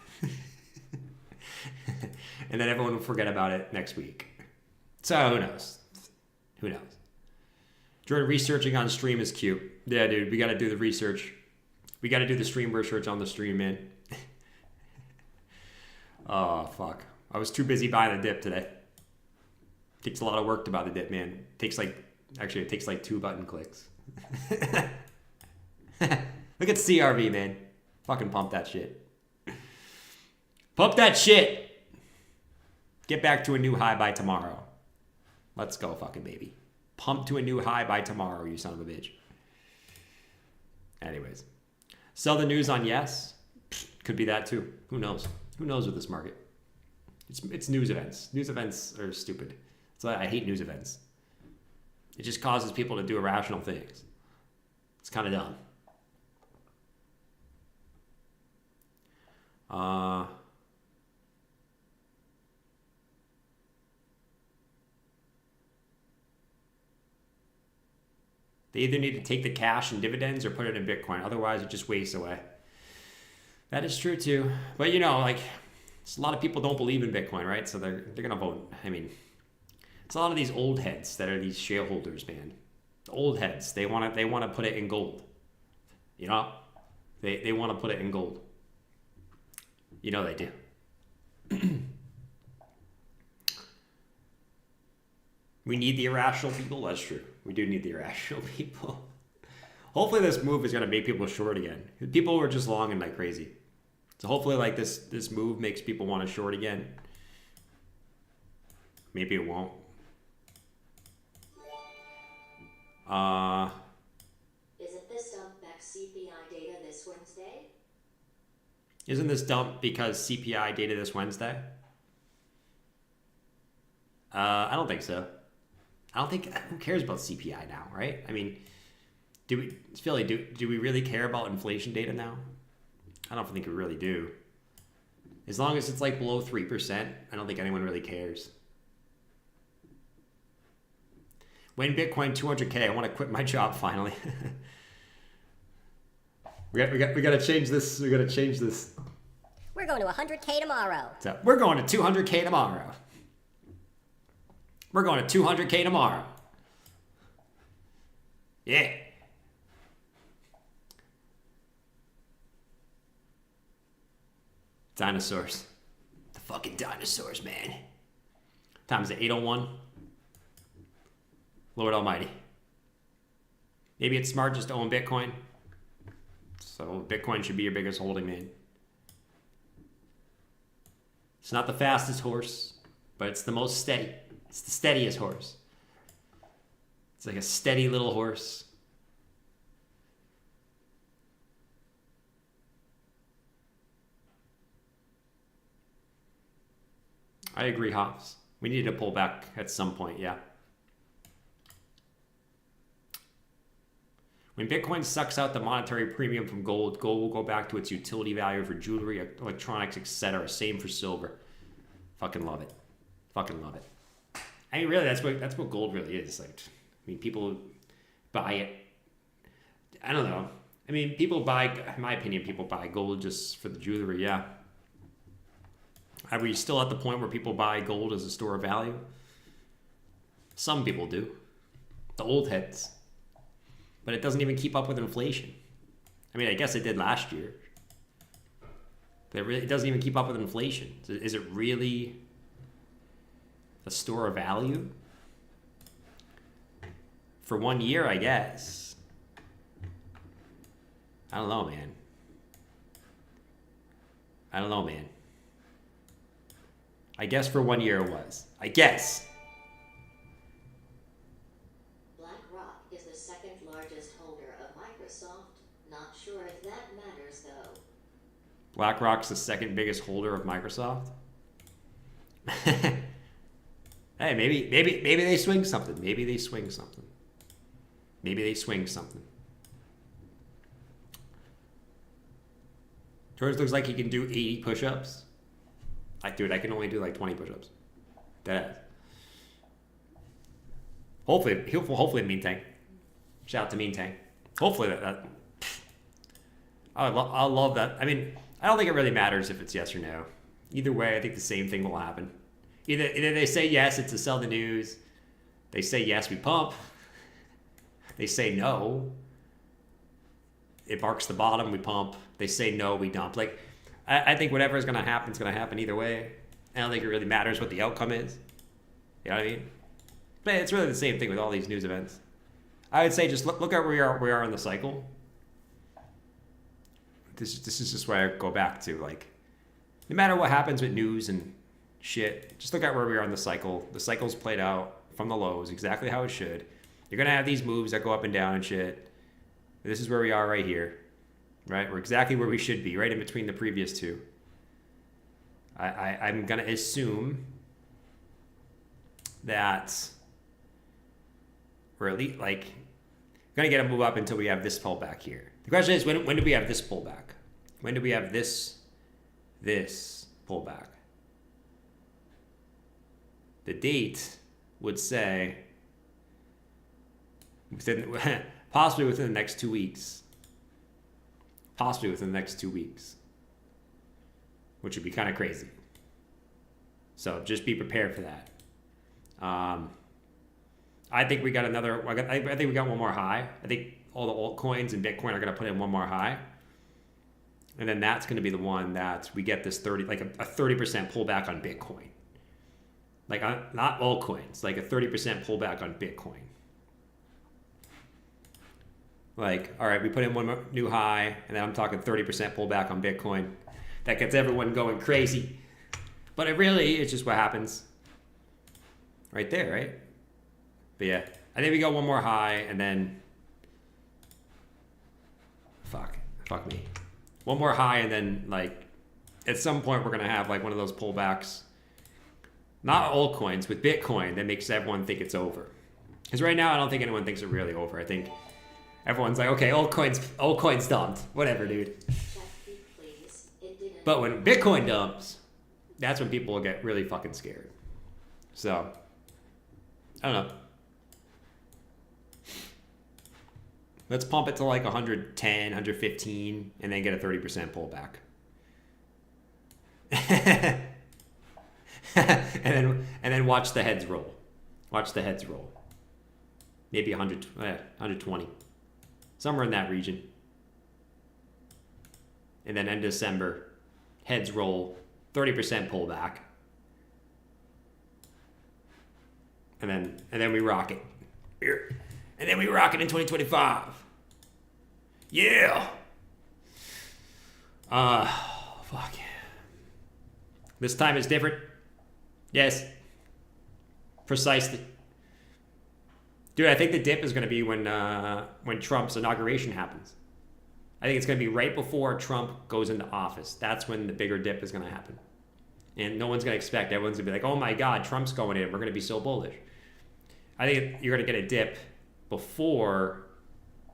and then everyone will forget about it next week. So who knows? Who knows? Jordan, researching on stream is cute. Yeah, dude, we got to do the research. We got to do the stream research on the stream, man. Oh, fuck. I was too busy buying a dip today. Takes a lot of work to buy the dip, man. It takes like 2 button clicks. Look at CRV, man. Fucking pump that shit. Pump that shit. Get back to a new high by tomorrow. Let's go, fucking baby. Pump to a new high by tomorrow, you son of a bitch. Anyways. Sell the news on yes. Could be that too. Who knows? Who knows with this market? It's news events. News events are stupid. So I hate news events. It just causes people to do irrational things. It's kind of dumb. They either need to take the cash and dividends or put it in Bitcoin. Otherwise, it just wastes away. That is true too. But you know, like, a lot of people don't believe in Bitcoin, right? So they're gonna vote. I mean, it's a lot of these old heads that are these shareholders, man. The old heads, they want to put it in gold. You know, they want to put it in gold. You know they do. We need the irrational people. That's true. We do need the irrational people. Hopefully this move is going to make people short again. People were just longing like crazy. So hopefully like this move makes people want to short again. Maybe it won't. Isn't this dump back CPI data this Wednesday? Isn't this dump because CPI data this Wednesday? I don't think so. I don't think, who cares about CPI now, right? I mean, Philly, do we really care about inflation data now? I don't think we really do. As long as it's like below 3%, I don't think anyone really cares. When Bitcoin 200K, I want to quit my job finally. we got to change this. We got to change this. We're going to 100K tomorrow. So we're going to 200K tomorrow. We're going to 200K tomorrow. Yeah. Dinosaurs. The fucking dinosaurs, man. Time is at 8:01. Lord Almighty. Maybe it's smart just to own Bitcoin. So Bitcoin should be your biggest holding, man. It's not the fastest horse, but it's the most steady. It's the steadiest horse. It's like a steady little horse. I agree, Hops. We need to pull back at some point, yeah. When Bitcoin sucks out the monetary premium from gold, gold will go back to its utility value for jewelry, electronics, etc. Same for silver. Fucking love it. Fucking love it. I mean, really, that's what gold really is. Like, I mean, people buy it. I don't know. I mean, people buy, in my opinion, people buy gold just for the jewelry, yeah. Are we still at the point where people buy gold as a store of value? Some people do. The old heads. But it doesn't even keep up with inflation. I mean, I guess it did last year. But it doesn't even keep up with inflation. So is it really a store of value? For 1 year, I guess. I don't know, man. I don't know, man. I guess for 1 year it was. I guess. BlackRock is the second largest holder of Microsoft. Not sure if that matters though. BlackRock's the second biggest holder of Microsoft. Hey, maybe they swing something. Maybe they swing something. Maybe they swing something. George looks like he can do 80 push-ups. Dude, I can only do like 20 push-ups. That. Hopefully Mean Tank. Shout out to Mean Tank. Hopefully that. I love that. I mean, I don't think it really matters if it's yes or no. Either way, I think the same thing will happen. Either they say yes, it's to sell the news. They say yes, we pump. They say no, it marks the bottom, we pump. They say no, we dump. Like, I think whatever is going to happen is going to happen either way. I don't think it really matters what the outcome is. You know what I mean? But it's really the same thing with all these news events. I would say just look at where we are in the cycle. This is just where I go back to, like, no matter what happens with news and shit, just look at where we are in the cycle. The cycle's played out from the lows exactly how it should. You're going to have these moves that go up and down and shit. This is where we are right here. Right? We're exactly where we should be, right in between the previous two. I'm going to assume that we're at least, like, going to get a move up until we have this pullback here. The question is, when do we have this pullback? When do we have this pullback? The date would say possibly within the next 2 weeks. Possibly within the next 2 weeks, which would be kind of crazy. So just be prepared for that. I think we got another. I think we got one more high. I think all the altcoins and Bitcoin are going to put in one more high, and then that's going to be the one that we get this 30, like a 30% pullback on Bitcoin. Like not altcoins, like a 30% pullback on Bitcoin. Like, all right, we put in one new high, and then I'm talking 30% pullback on Bitcoin. That gets everyone going crazy. But it's just what happens right there, right? But yeah, I think we got one more high, and then fuck me. One more high, and then like at some point we're gonna have like one of those pullbacks. Not altcoins, with Bitcoin that makes everyone think it's over. Because right now I don't think anyone thinks it's really over. I think everyone's like, okay, altcoins dumped. Whatever, dude. But when Bitcoin dumps, that's when people will get really fucking scared. So, I don't know. Let's pump it to like 110, 115, and then get a 30% pullback. and then watch the heads roll. Watch the heads roll. Maybe 120. Somewhere in that region. And then end December, heads roll, 30% pullback. And then we rock it. And then we rock it in 2025. Yeah. Fuck. This time is different. Yes. Precisely. Dude, I think the dip is going to be when Trump's inauguration happens. I think it's going to be right before Trump goes into office. That's when the bigger dip is going to happen. And no one's going to expect. Everyone's going to be like, oh my God, Trump's going in. We're going to be so bullish. I think you're going to get a dip before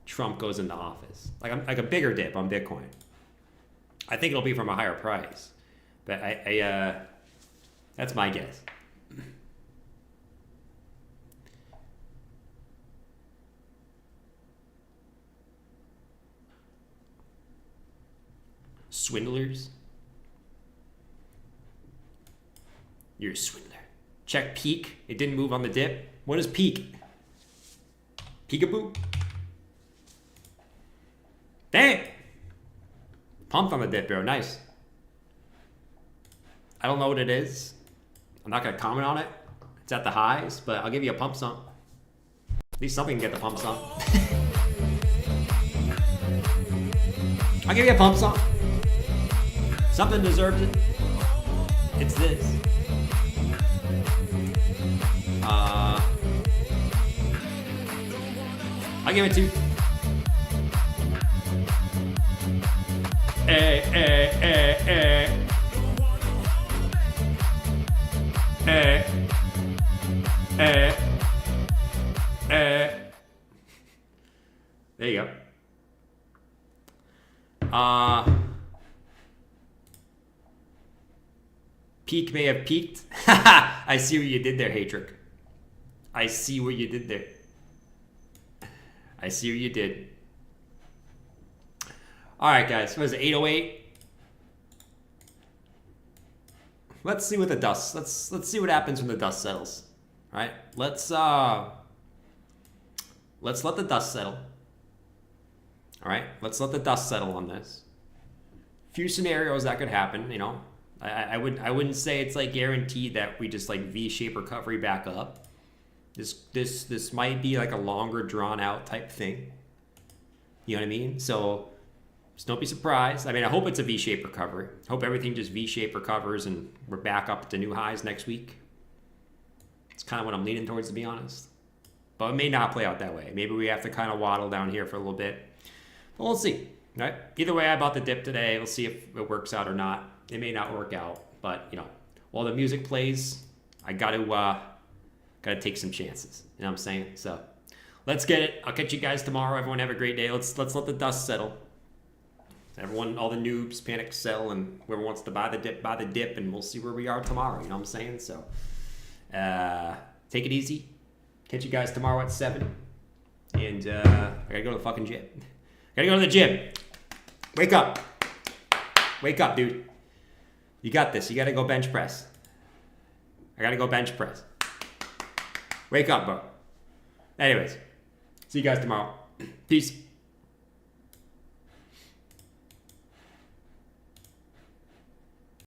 Trump goes into office. Like a bigger dip on Bitcoin. I think it'll be from a higher price. But that's my guess. Swindlers. You're a swindler. Check peak. It didn't move on the dip. What is peak? Peekaboo? Dang! Pumped on the dip, bro. Nice. I don't know what it is. I'm not going to comment on it. It's at the highs, but I'll give you a pump sum. At least something can get the pump sum. I'll give you a pump sum. Something deserves it. It's this. I'll give it to you. There you go. Peak may have peaked. I see what you did there, Hatrick. I see what you did there. I see what you did. All right, guys. What is it? 8:08. Let's see what the dust. Let's see what happens when the dust settles. All right. Let's let the dust settle. All right. Let's let the dust settle on this. Few scenarios that could happen. You know, I wouldn't say it's like guaranteed that we just like V-shape recovery back up. This might be like a longer drawn out type thing. You know what I mean? So just don't be surprised. I mean, I hope it's a V-shaped recovery. I hope everything just V-shaped recovers and we're back up to new highs next week. It's kind of what I'm leaning towards, to be honest. But it may not play out that way. Maybe we have to kind of waddle down here for a little bit. But we'll see. Right? Either way, I bought the dip today. We'll see if it works out or not. It may not work out. But, you know, while the music plays, I got to take some chances. You know what I'm saying? So let's get it. I'll catch you guys tomorrow. Everyone have a great day. Let's let the dust settle. Everyone, all the noobs, panic sell, and whoever wants to buy the dip, and we'll see where we are tomorrow. You know what I'm saying? So take it easy. Catch you guys tomorrow at 7. And I gotta go to the fucking gym. Gotta go to the gym. Wake up. Wake up, dude. You got this. You gotta go bench press. I gotta go bench press. Wake up, bro. Anyways, see you guys tomorrow. Peace.